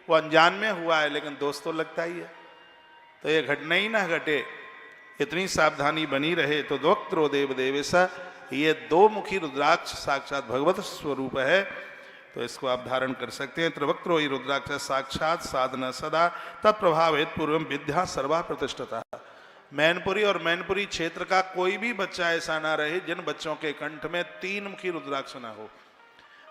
वो अनजान में हुआ है, लेकिन दोस्त तो लगता ही है। तो ये घटना ही ना घटे, इतनी सावधानी बनी रहे। तो द्वक्त्रो देव देवेशा, ये दो मुखी रुद्राक्ष साक्षात भगवत स्वरूप है, तो इसको आप धारण कर सकते हैं। त्रिवक्त्रो ही रुद्राक्ष साक्षात साधना सदा तत्प्रभाव हेतु पूर्व विद्या सर्वा प्रतिष्ठता। मैनपुरी और मैनपुरी क्षेत्र का कोई भी बच्चा ऐसा ना रहे जिन बच्चों के कंठ में 3 मुखी रुद्राक्ष ना हो।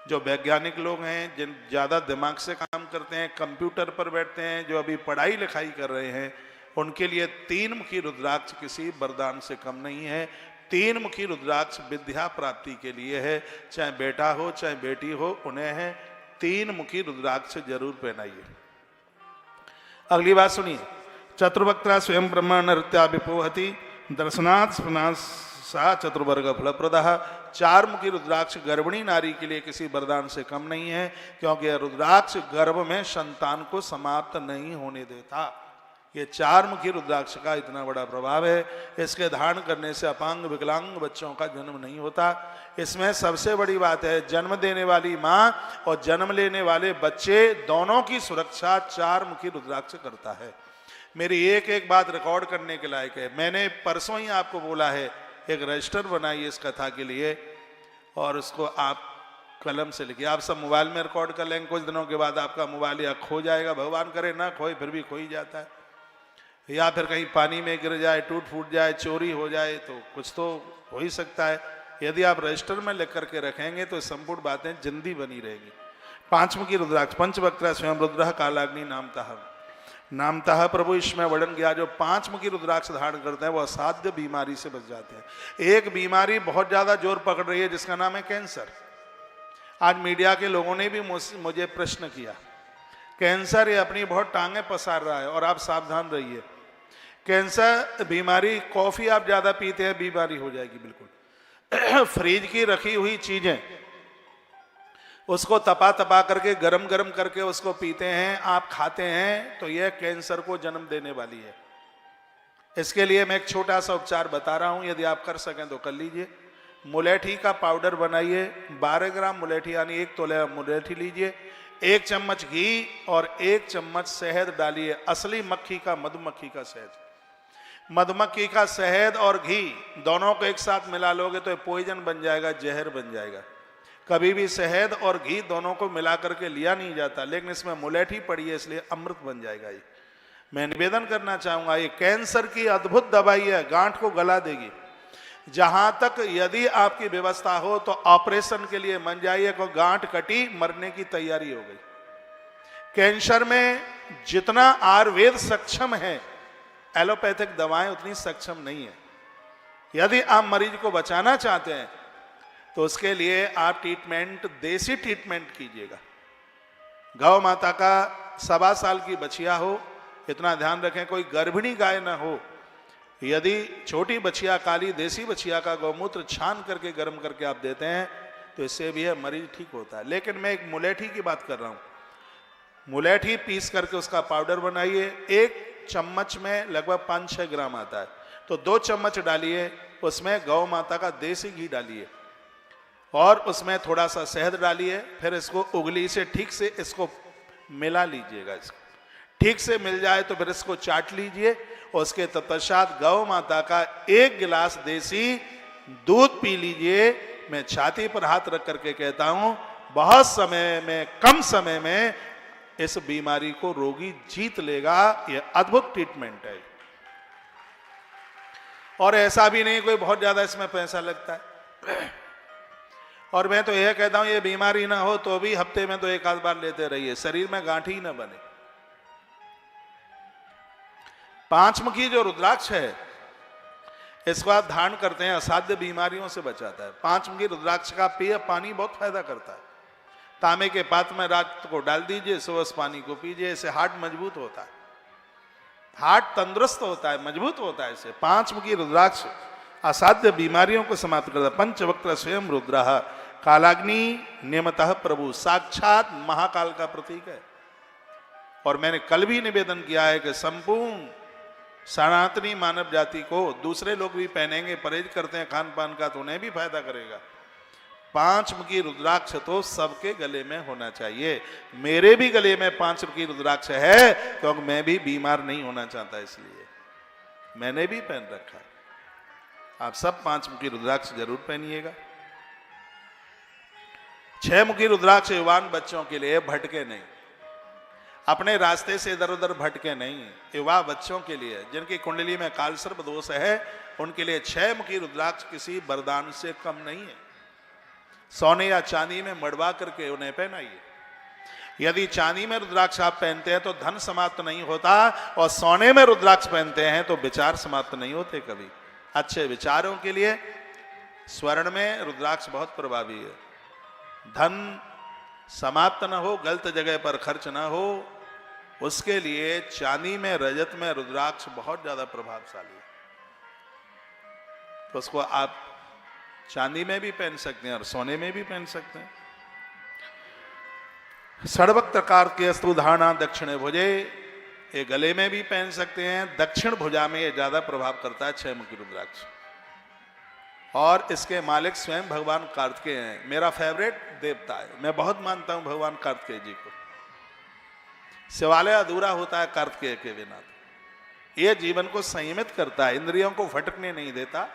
जो वैज्ञानिक लोग हैं, जिन ज़्यादा दिमाग से काम करते हैं, कंप्यूटर पर बैठते हैं, जो अभी पढ़ाई लिखाई कर रहे हैं, उनके लिए 3 मुखी रुद्राक्ष किसी वरदान से कम नहीं है। 3 मुखी रुद्राक्ष विद्या प्राप्ति के लिए है, चाहे बेटा हो चाहे बेटी हो, उन्हें है 3 मुखी रुद्राक्ष जरूर पहनाइए। अगली बात सुनिए। चतुर्वक्त्रा स्वयं ब्रह्म नृत्या विपोहति दर्शनात् स्पनात् सा चतुर्वर्ग फलप्रदः। 4 मुखी रुद्राक्ष गर्भिणी नारी के लिए किसी वरदान से कम नहीं है, क्योंकि यह रुद्राक्ष गर्भ में संतान को समाप्त नहीं होने देता। ये 4 मुखी रुद्राक्ष का इतना बड़ा प्रभाव है। इसके धारण करने से अपांग विकलांग बच्चों का जन्म नहीं होता। इसमें सबसे बड़ी बात है, जन्म देने वाली माँ और जन्म लेने वाले बच्चे दोनों की सुरक्षा 4 मुखी रुद्राक्ष करता है। मेरी एक एक बात रिकॉर्ड करने के लायक है। मैंने परसों ही आपको बोला है, एक रजिस्टर बनाइए इस कथा के लिए और उसको आप कलम से लिखिए। आप सब मोबाइल में रिकॉर्ड कर लेंगे, कुछ दिनों के बाद आपका मोबाइल या खो जाएगा, भगवान करे ना खोए, फिर भी खो ही जाता है, या फिर कहीं पानी में गिर जाए, टूट फूट जाए, चोरी हो जाए, तो कुछ तो हो ही सकता है। यदि आप रजिस्टर में लिख करके रखेंगे तो संपूर्ण बातें जिंदी बनी रहेगी। 5 मुखी रुद्राक्ष पंचवक्त्र स्वयं रुद्र कालाग्नि नामतः प्रभु, इसमें वर्णन किया जो 5 मुखी रुद्राक्ष धारण करते हैं वो असाध्य बीमारी से बच जाते हैं। एक बीमारी बहुत ज्यादा जोर पकड़ रही है जिसका नाम है कैंसर। आज मीडिया के लोगों ने भी मुझे प्रश्न किया, कैंसर ये अपनी बहुत टांगे पसार रहा है और आप सावधान रहिए। कैंसर बीमारी, कॉफी आप ज्यादा पीते हैं बीमारी हो जाएगी बिल्कुल। फ्रिज की रखी हुई चीजें उसको तपा करके गरम गरम करके उसको पीते हैं, आप खाते हैं, तो यह कैंसर को जन्म देने वाली है। इसके लिए मैं एक छोटा सा उपचार बता रहा हूं, यदि आप कर सकें तो कर लीजिए। मुलेठी का पाउडर बनाइए, 12 ग्राम मुलेठी यानी 1 तोला मुलेठी लीजिए, 1 चम्मच घी और 1 चम्मच शहद डालिए। असली मक्खी का, मधुमक्खी का शहद। मधुमक्खी का शहद और घी दोनों को एक साथ मिला लोगे तो पॉइजन बन जाएगा, जहर बन जाएगा। कभी भी शहद और घी दोनों को मिला करके लिया नहीं जाता, लेकिन इसमें मुलेठी पड़ी है इसलिए अमृत बन जाएगा। ये मैं निवेदन करना चाहूंगा, ये कैंसर की अद्भुत दवाई है, गांठ को गला देगी। जहां तक यदि आपकी व्यवस्था हो तो ऑपरेशन के लिए मन जाइए, को गांठ कटी, मरने की तैयारी हो गई। कैंसर में जितना आयुर्वेद सक्षम है, एलोपैथिक दवाएं उतनी सक्षम नहीं है। यदि आप मरीज को बचाना चाहते हैं तो उसके लिए आप ट्रीटमेंट, देसी ट्रीटमेंट कीजिएगा। गौ माता का 1.25 साल की बछिया हो, इतना ध्यान रखें कोई गर्भिणी गाय ना हो। यदि छोटी बछिया, काली देसी बछिया का गौमूत्र छान करके गर्म करके आप देते हैं तो इससे भी है मरीज ठीक होता है। लेकिन मैं एक मुलेठी की बात कर रहा हूं। मुलेठी पीस करके उसका पाउडर बनाइए। 1 चम्मच में लगभग 5-6 ग्राम आता है, तो 2 चम्मच डालिए। उसमें गौ माता का देसी घी डालिए और उसमें थोड़ा सा शहद डालिए। फिर इसको उंगली से ठीक से इसको मिला लीजिएगा। इसको ठीक से मिल जाए तो फिर इसको चाट लीजिए। उसके तत्पश्चात गौ माता का 1 गिलास देसी दूध पी लीजिए। मैं छाती पर हाथ रख करके कहता हूं, बहुत समय में, कम समय में इस बीमारी को रोगी जीत लेगा। यह अद्भुत ट्रीटमेंट है और ऐसा भी नहीं कोई बहुत ज्यादा इसमें पैसा लगता है। और मैं तो यह कहता हूं, ये बीमारी ना हो तो भी हफ्ते में तो 1 आध बार लेते रहिए, शरीर में गांठी ही ना बने। 5 मुखी जो रुद्राक्ष है, इसको आप धारण करते हैं, असाध्य बीमारियों से बचाता है। 5 मुखी रुद्राक्ष का पेय पानी बहुत फायदा करता है। तांबे के पात्र में रात को डाल दीजिए, सुबह उस पानी को पीजिए। इससे हार्ट मजबूत होता है, हार्ट तंदुरुस्त होता है, मजबूत होता है। इससे 5 मुखी रुद्राक्ष असाध्य बीमारियों को समाप्त करता है। पंचवक्त्र स्वयं रुद्र कालाग्नि नियमतः प्रभु, साक्षात महाकाल का प्रतीक है। और मैंने कल भी निवेदन किया है कि संपूर्ण सनातनी मानव जाति को, दूसरे लोग भी पहनेंगे, परहेज करते हैं खान पान का, तो उन्हें भी फायदा करेगा। 5 मुखी रुद्राक्ष तो सबके गले में होना चाहिए। मेरे भी गले में 5 मुखी रुद्राक्ष है, क्योंकि मैं भी बीमार नहीं होना चाहता, इसलिए मैंने भी पहन रखा है। आप सब 5 मुखी रुद्राक्ष जरूर पहनिएगा। 6 मुखी रुद्राक्ष युवान बच्चों के लिए, भटके नहीं, अपने रास्ते से इधर उधर भटके नहीं, युवा बच्चों के लिए जिनकी कुंडली में कालसर्प दोष है, उनके लिए 6 मुखी रुद्राक्ष किसी वरदान से कम नहीं है। सोने या चांदी में मड़वा करके उन्हें पहनाइए। यदि चांदी में रुद्राक्ष आप पहनते हैं तो धन समाप्त नहीं होता, और सोने में रुद्राक्ष पहनते हैं तो विचार समाप्त नहीं होते कभी। अच्छे विचारों के लिए स्वर्ण में रुद्राक्ष बहुत प्रभावी है। धन समाप्त न हो, गलत जगह पर खर्च न हो, उसके लिए चांदी में, रजत में रुद्राक्ष बहुत ज्यादा प्रभावशाली है। तो उसको आप चांदी में भी पहन सकते हैं और सोने में भी पहन सकते हैं। षड्वक्त्रकार के अस्तु धारणा दक्षिणे भुजे, ये गले में भी पहन सकते हैं, दक्षिण भुजा में ये ज्यादा प्रभाव करता है 6 मुखी रुद्राक्ष। और इसके मालिक स्वयं भगवान कार्तिकेय हैं। मेरा फेवरेट देवता है, मैं बहुत मानता हूं भगवान कार्तिकेय जी को। शिवालय अधूरा होता है कार्तिकेय के बिना। ये जीवन को संयमित करता है, इंद्रियों को भटकने नहीं देता।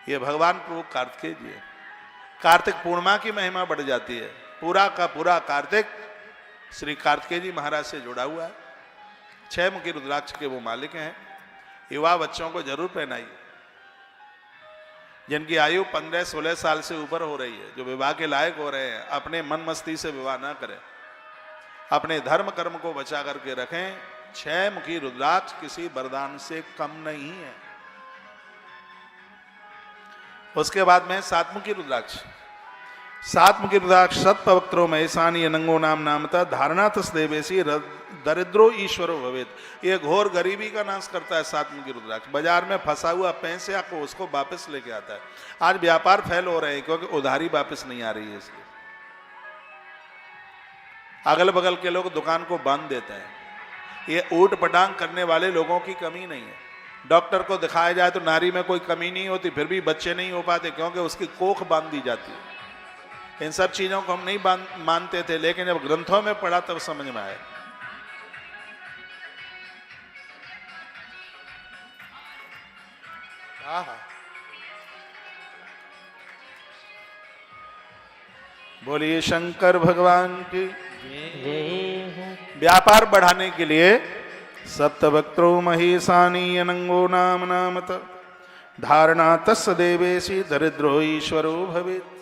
ये भगवान प्रभु कार्तिकेय जी है। कार्तिक पूर्णिमा की महिमा बढ़ जाती है। पूरा का पूरा कार्तिक श्री कार्तिकेय जी महाराज से जुड़ा हुआ है। 6 मुखी रुद्राक्ष के वो मालिक हैं। युवा बच्चों को जरूर पहनाइए, जिनकी आयु 15-16 साल से ऊपर हो रही है, जो विवाह के लायक हो रहे हैं, अपने मन मस्ती से विवाह ना करें, अपने धर्म कर्म को बचा करके रखें। 6 मुखी रुद्राक्ष किसी वरदान से कम नहीं है। उसके बाद में 7 मुखी रुद्राक्ष। 7 मुखी रुद्राक्ष सत्पवित्रो महेशानी अनंगो नाम नामता धारणातस देवेशी दरिद्रो ईश्वरो भवेत। ये घोर गरीबी का नाश करता है 7 मुखी रुद्राक्ष। बाजार में फंसा हुआ पैसे को उसको वापस लेके आता है। आज व्यापार फेल हो रहे हैं क्योंकि उधारी वापस नहीं आ रही है, इसलिए अगल बगल के लोग दुकान को बांध देते हैं। ये ऊट पटांग करने वाले लोगों की कमी नहीं है। डॉक्टर को दिखाया जाए तो नारी में कोई कमी नहीं होती, फिर भी बच्चे नहीं हो पाते क्योंकि उसकी कोख बांध दी जाती है। इन सब चीजों को हम नहीं मानते थे, लेकिन जब ग्रंथों में पढ़ा तब समझ में आया। बोलिए शंकर भगवान की। व्यापार बढ़ाने के लिए सप्तवक्त्रो महेशानी अनंगो नाम नामत धारणा तस् देवेशी दरिद्रो ईश्वरो भवेत।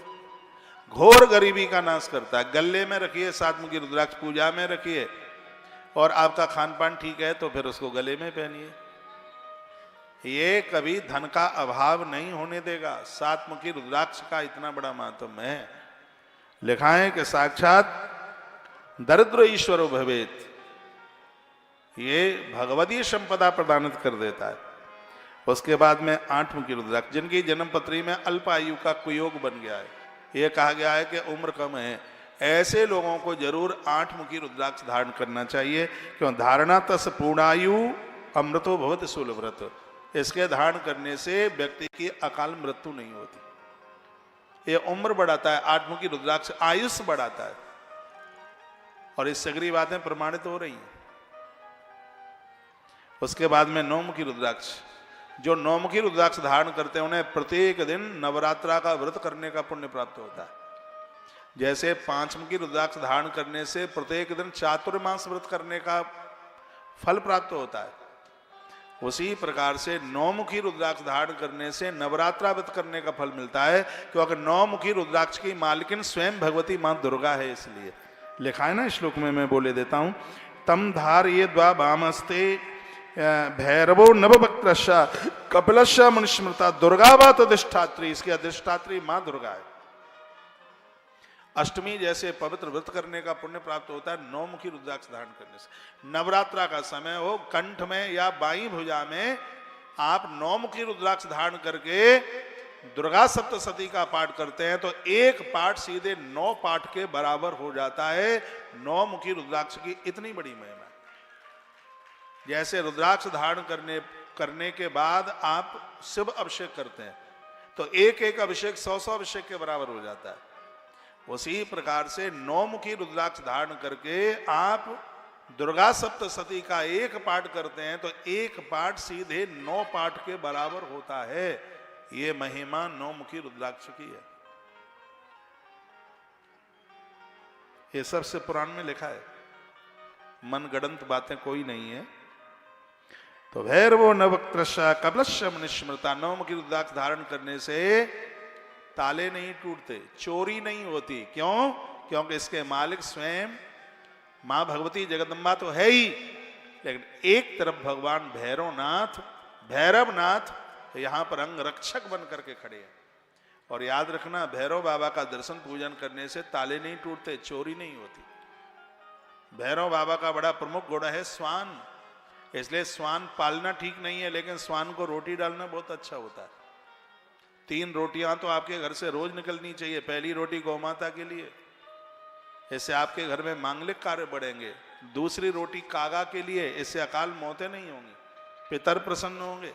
घोर गरीबी का नाश करता है। गले में रखिए 7 मुखी रुद्राक्ष, पूजा में रखिए, और आपका खान पान ठीक है तो फिर उसको गले में पहनिए। ये कभी धन का अभाव नहीं होने देगा। 7 मुखी रुद्राक्ष का इतना बड़ा महत्व है। लिखा है कि साक्षात दरिद्र ईश्वरो भवेत, ये भगवदीय संपदा प्रदान कर देता है। उसके बाद में 8 मुखी रुद्राक्ष, जिनकी जन्म पत्री में अल्प आयु का कुयोग बन गया है, ये कहा गया है कि उम्र कम है, ऐसे लोगों को जरूर 8 मुखी रुद्राक्ष धारण करना चाहिए। क्यों? धारणा तस् पूर्णायु अमृतो भवत शूलव्रत। इसके धारण करने से व्यक्ति की अकाल मृत्यु नहीं होती। ये उम्र बढ़ाता है। 8 मुखी रुद्राक्ष आयुष बढ़ाता है, और इस सगरी बातें प्रमाणित हो रही हैं। उसके बाद में 9 मुखी रुद्राक्ष। जो 9 मुखी रुद्राक्ष धारण करते हैं उन्हें प्रत्येक दिन नवरात्रा का व्रत करने का पुण्य प्राप्त होता है। जैसे 5 मुखी रुद्राक्ष धारण करने से प्रत्येक दिन चातुर्मास व्रत करने का फल प्राप्त होता है, उसी प्रकार से 9 मुखी रुद्राक्ष धारण करने से नवरात्रा व्रत करने का फल मिलता है। क्योंकि 9 मुखी रुद्राक्ष की मालकिन स्वयं भगवती मां दुर्गा है। इसलिए लिखा है ना श्लोक में, मैं बोले देता हूं, तम धार ये द्वा वामस्ते भैरवो नववक्त्रश्चा कपिलश्चा मुनिस्मृता दुर्गा वात अधिष्ठात्री। इसकी अधिष्ठात्री मां दुर्गा है। अष्टमी जैसे पवित्र व्रत करने का पुण्य प्राप्त होता है 9 मुखी रुद्राक्ष धारण करने से। नवरात्रा का समय हो, कंठ में या बाई भुजा में आप 9 मुखी रुद्राक्ष धारण करके दुर्गा सप्तशती का पाठ करते हैं तो एक पाठ सीधे 9 पाठ के बराबर हो जाता है। 9 मुखी रुद्राक्ष की इतनी बड़ी महिमा। जैसे रुद्राक्ष धारण करने के बाद आप शिव अभिषेक करते हैं तो एक एक अभिषेक 100 अभिषेक के बराबर हो जाता है। उसी प्रकार से 9 मुखी रुद्राक्ष धारण करके आप दुर्गा सप्तशती का एक पाठ करते हैं तो एक पाठ सीधे 9 पाठ के बराबर होता है। ये महिमा 9 मुखी रुद्राक्ष की है। ये सबसे पुराण में लिखा है, मनगढ़ंत बातें कोई नहीं है। तो भैरवो नवक्त्रशा कबलश्य मनुस्मृता, 9 मुखी रुद्राक्ष धारण करने से ताले नहीं टूटते, चोरी नहीं होती। क्यों? क्योंकि इसके मालिक स्वयं मां भगवती जगदम्बा तो है ही, लेकिन एक तरफ भगवान भैरवनाथ यहां पर अंग रक्षक बन करके खड़े हैं। और याद रखना, भैरव बाबा का दर्शन पूजन करने से ताले नहीं टूटते, चोरी नहीं होती। भैरव बाबा का बड़ा प्रमुख गुण है स्वान, इसलिए स्वान पालना ठीक नहीं है, लेकिन स्वान को रोटी डालना बहुत अच्छा होता है। 3 रोटियां तो आपके घर से रोज निकलनी चाहिए। पहली रोटी गौ माता के लिए, इससे आपके घर में मांगलिक कार्य बढ़ेंगे। दूसरी रोटी कागा के लिए, इससे अकाल मौतें नहीं होंगी, पितर प्रसन्न होंगे।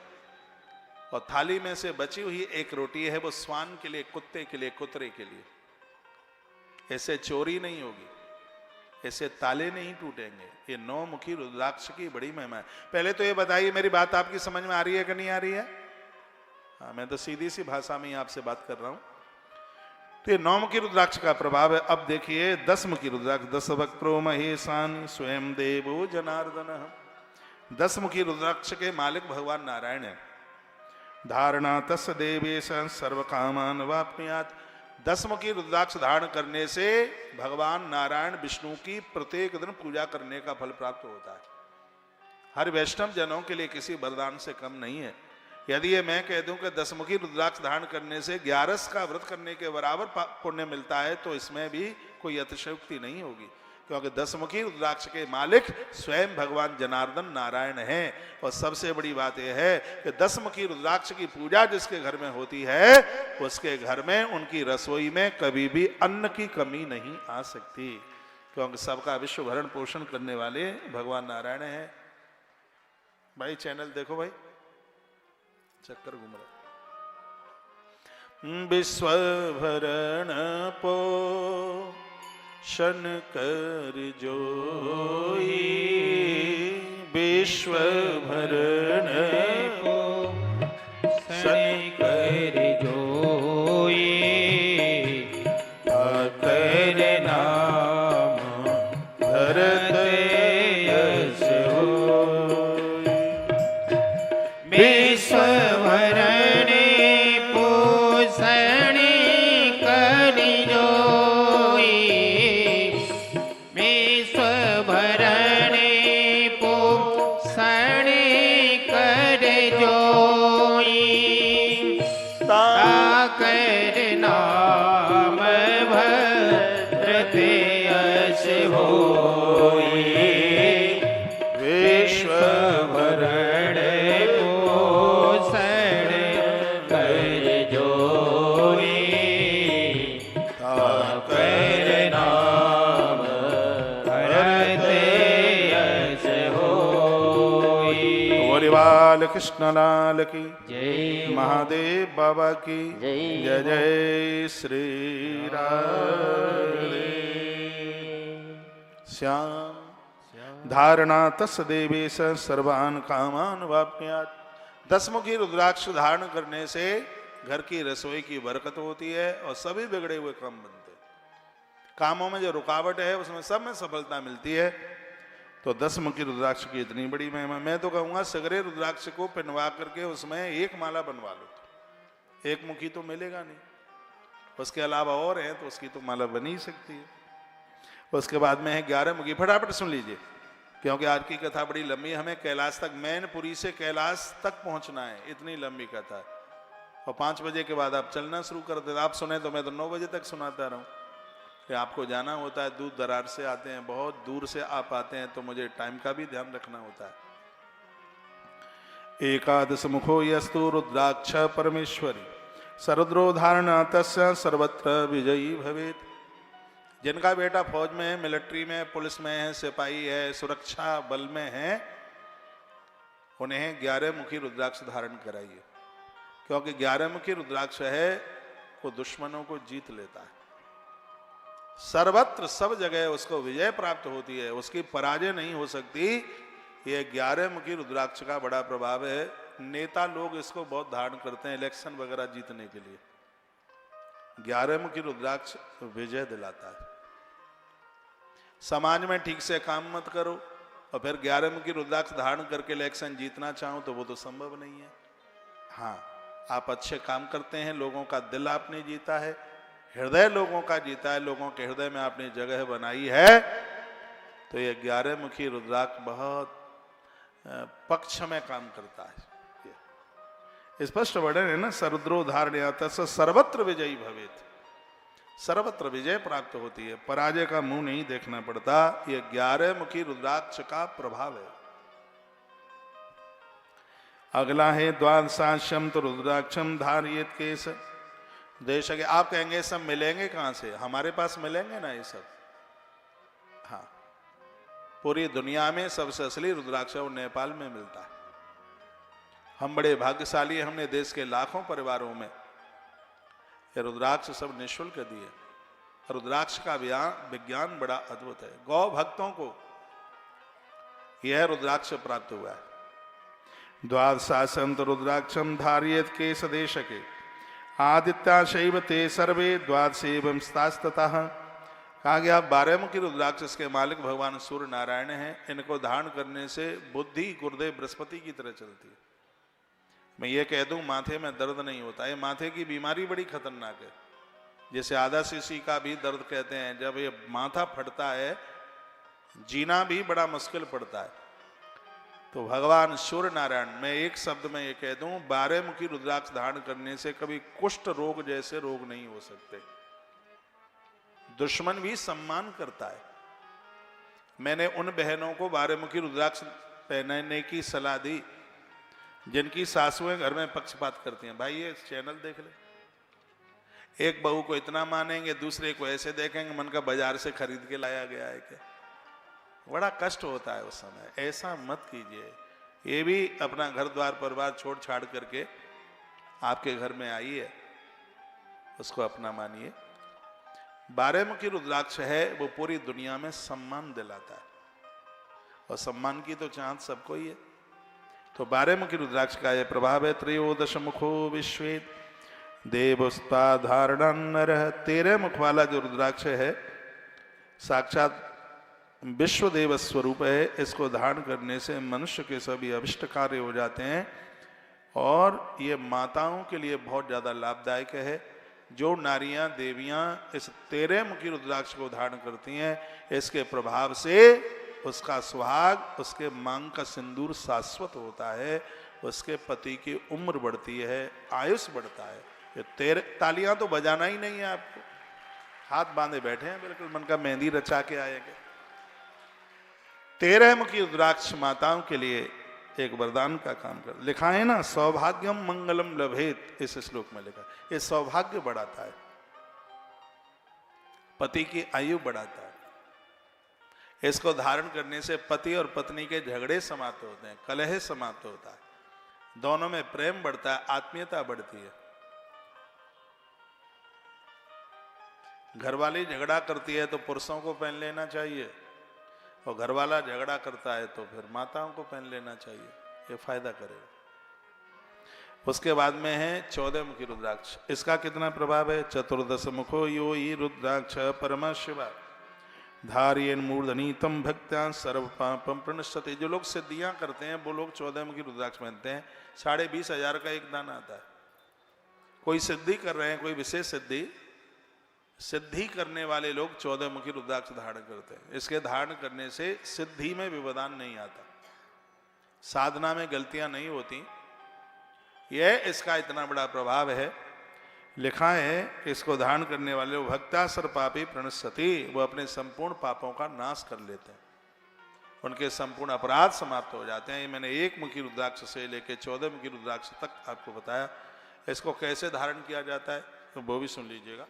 और थाली में से बची हुई एक रोटी है वो स्वान के लिए, कुत्ते के लिए, कुतरे के लिए। ऐसे चोरी नहीं होगी, ऐसे ताले नहीं टूटेंगे। ये 9 मुखी रुद्राक्ष की बड़ी महिमा है। पहले तो ये बताइए, मेरी बात आपकी समझ में आ रही है कि नहीं आ रही है? हाँ, मैं तो सीधी सी भाषा में ही आपसे बात कर रहा हूं। तो ये 9 मुखी रुद्राक्ष का प्रभाव है। अब देखिए 10 मुखी रुद्राक्ष, 10 वक्त्रो महेशान स्वयं देवो जनार्दन। 10 मुखी रुद्राक्ष के मालिक भगवान नारायण है। धारणा तस् देवेश सर्व कामान वाप्नुयात्। 10 मुखी रुद्राक्ष धारण करने से भगवान नारायण विष्णु की प्रत्येक दिन पूजा करने का फल प्राप्त होता है। हर वैष्णव जनों के लिए किसी वरदान से कम नहीं है। यदि ये मैं कह दूं कि 10 मुखी रुद्राक्ष धारण करने से 11 का व्रत करने के बराबर पुण्य मिलता है, तो इसमें भी कोई अतिशयोक्ति नहीं होगी, क्योंकि 10 मुखी रुद्राक्ष के मालिक स्वयं भगवान जनार्दन नारायण हैं। और सबसे बड़ी बात यह है कि 10 मुखी रुद्राक्ष की पूजा जिसके घर में होती है, उसके घर में, उनकी रसोई में कभी भी अन्न की कमी नहीं आ सकती, क्योंकि सबका विश्व भरण पोषण करने वाले भगवान नारायण हैं। भाई चैनल देखो भाई, चक्कर घूम रहा। विश्व भरण पोषण कर जोई, विश्व भरण पोषण कर जोई, अकर नाम धरत यश होई। विश्व भरण पोषण कर जोई, विश्व भरण पोषण कर जोई, ताकर नाम भरत यश होई। विश्व भरण पोषण कर जोई, ताकर नाम भरत यश होई। बोले बाल कृष्ण लाल की जय, महादेव बाबा की जय। जय जय श्री राधे श्याम। धारणा तस् देवेश सर्वान कामान वाप्नुयात्। 10 मुखी रुद्राक्ष धारण करने से घर की रसोई की बरकत होती है और सभी बिगड़े हुए काम बनते हैं। कामों में जो रुकावट है उसमें सब में सफलता मिलती है। तो 10 मुखी रुद्राक्ष की इतनी बड़ी महिमा। मैं तो कहूँगा सगरे रुद्राक्ष को पिनवा करके उसमें एक माला बनवा लो, एक मुखी तो मिलेगा नहीं, उसके अलावा और है तो उसकी तो माला बन ही सकती है। उसके बाद में है 11 मुखी। फटाफट सुन लीजिए, क्योंकि आज की कथा बड़ी लंबी है। हमें कैलाश तक, मैनपुरी से कैलाश तक पहुंचना है, इतनी लंबी कथा है। और 5 बजे के बाद आप चलना शुरू कर देते। आप सुने तो मैं तो 9 बजे तक सुनाता रहूं। कि आपको जाना होता है, दूर दरार से आते हैं, बहुत दूर से आप आते हैं, तो मुझे टाइम का भी ध्यान रखना होता है। एकादश मुखो यस्तु रुद्राक्ष परमेश्वरी, सरुद्रो धारणा तस्य सर्वत्र विजयी भवेत्। जिनका बेटा फौज में है, मिलिट्री में, पुलिस में है, सिपाही है, सुरक्षा बल में है, उन्हें 11 मुखी रुद्राक्ष धारण कराइए। क्योंकि 11 मुखी रुद्राक्ष है वो दुश्मनों को जीत लेता है, सर्वत्र सब जगह उसको विजय प्राप्त होती है, उसकी पराजय नहीं हो सकती। ये 11 मुखी रुद्राक्ष का बड़ा प्रभाव है। नेता लोग इसको बहुत धारण करते हैं इलेक्शन वगैरह जीतने के लिए। 11 मुखी रुद्राक्ष विजय दिलाता है। समाज में ठीक से काम मत करो और फिर 11 मुखी रुद्राक्ष धारण करके इलेक्शन जीतना चाहो तो वो तो संभव नहीं है। हाँ, आप अच्छे काम करते हैं, लोगों का दिल आपने जीता है, हृदय लोगों का जीता है, लोगों के हृदय में आपने जगह बनाई है, तो ये 11 मुखी रुद्राक्ष बहुत पक्ष में काम करता है। स्पष्ट वर्णन है ना, सरुद्रो धारणयात सर्वत्र विजयी भवेत, सर्वत्र विजय प्राप्त होती है, पराजय का मुंह नहीं देखना पड़ता। ये 11 मुखी रुद्राक्ष का प्रभाव है। अगला है द्वादशाश्यम तो रुद्राक्षम धारियत केस देश के। आप कहेंगे सब मिलेंगे कहां से? हमारे पास मिलेंगे ना ये सब। हाँ, पूरी दुनिया में सबसे असली रुद्राक्ष वो नेपाल में मिलता है। हम बड़े भाग्यशाली हैं, हमने देश के लाखों परिवारों में ये रुद्राक्ष सब निःशुल्क दिए। रुद्राक्ष का विज्ञान बड़ा अद्भुत है। गौ भक्तों को यह रुद्राक्ष प्राप्त हुआ है। द्वादशासंत रुद्राक्षम धारियत केस देश के आदित्या शैव ते सर्वे द्वादशेवं स्तास्ततः। कहा गया 12 मुखी रुद्राक्ष के मालिक भगवान सूर्य नारायण हैं। इनको धारण करने से बुद्धि गुरुदेव बृहस्पति की तरह चलती है। मैं ये कह दूं माथे में दर्द नहीं होता। ये माथे की बीमारी बड़ी खतरनाक है, जैसे आधा सीसी का भी दर्द कहते हैं। जब ये माथा फटता है जीना भी बड़ा मुश्किल पड़ता है। तो भगवान सूर्य नारायण, मैं एक शब्द में ये कह दूं, 12 मुखी रुद्राक्ष धारण करने से कभी कुष्ठ रोग जैसे रोग नहीं हो सकते। दुश्मन भी सम्मान करता है। मैंने उन बहनों को 12 मुखी रुद्राक्ष पहनने की सलाह दी जिनकी सासुएं घर में पक्षपात करती हैं। भाई ये चैनल देख ले, एक बहू को इतना मानेंगे, दूसरे को ऐसे देखेंगे, मन का बाजार से खरीद के लाया गया है क्या। बड़ा कष्ट होता है उस समय। ऐसा मत कीजिए। ये भी अपना घर द्वार परिवार छोड़ छाड़ करके आपके घर में आई है, उसको अपना मानिए। 12 मुखी रुद्राक्ष है वो पूरी दुनिया में सम्मान दिलाता है, और सम्मान की तो चाहत सबको ही है। तो 12 मुखी रुद्राक्ष का यह प्रभाव है। त्रयोदश मुखो विश्वेत देवस्ताधारण नरः। 13 मुख वाला जो रुद्राक्ष है साक्षात विश्वदेव स्वरूप है। इसको धारण करने से मनुष्य के सभी अभिष्ट कार्य हो जाते हैं, और ये माताओं के लिए बहुत ज्यादा लाभदायक है। जो नारियां देवियां इस 13 मुखी रुद्राक्ष को धारण करती हैं, इसके प्रभाव से उसका सुहाग, उसके मांग का सिंदूर शाश्वत होता है, उसके पति की उम्र बढ़ती है, आयुष बढ़ता है। ये 13 तालियां तो बजाना ही नहीं है आपको, हाथ बांधे बैठे हैं बिल्कुल मन का मेहंदी रचा के आएंगे। 13 मुखी रुद्राक्ष माताओं के लिए एक वरदान का काम कर। लिखा है ना, सौभाग्यम मंगलम लभेत, इस श्लोक में लिखा। ये सौभाग्य बढ़ाता है, पति की आयु बढ़ाता है। इसको धारण करने से पति और पत्नी के झगड़े समाप्त होते हैं, कलह समाप्त होता है, दोनों में प्रेम बढ़ता है, आत्मीयता बढ़ती है। घरवाली झगड़ा करती है तो पुरुषों को पहन लेना चाहिए, और घरवाला झगड़ा करता है तो फिर माताओं को पहन लेना चाहिए, ये फायदा करेगा। उसके बाद में है 14 मुखी रुद्राक्ष। इसका कितना प्रभाव है? चतुर्दश मुखो यो ही रुद्राक्ष परम शिवा धारियन मूर्धनीतम भक्त्या सर्व पापम प्रणश्यति। जो लोग सिद्धियां करते हैं वो लोग 14 मुखी रुद्राक्ष पहनते हैं। 20,500 का एक दाना आता है। कोई सिद्धि कर रहे हैं, कोई विशेष सिद्धि करने वाले लोग 14 मुखी रुद्राक्ष धारण करते हैं। इसके धारण करने से सिद्धि में व्यवधान नहीं आता, साधना में गलतियां नहीं होती। यह इसका इतना बड़ा प्रभाव है। लिखा है कि इसको धारण करने वाले भक्ता सर पापी प्रणश्यति, वो अपने संपूर्ण पापों का नाश कर लेते हैं, उनके संपूर्ण अपराध समाप्त हो जाते हैं। ये मैंने 1 मुखी रुद्राक्ष से लेकर 14 मुखी रुद्राक्ष तक आपको बताया। इसको कैसे धारण किया जाता है तो वो भी सुन लीजिएगा।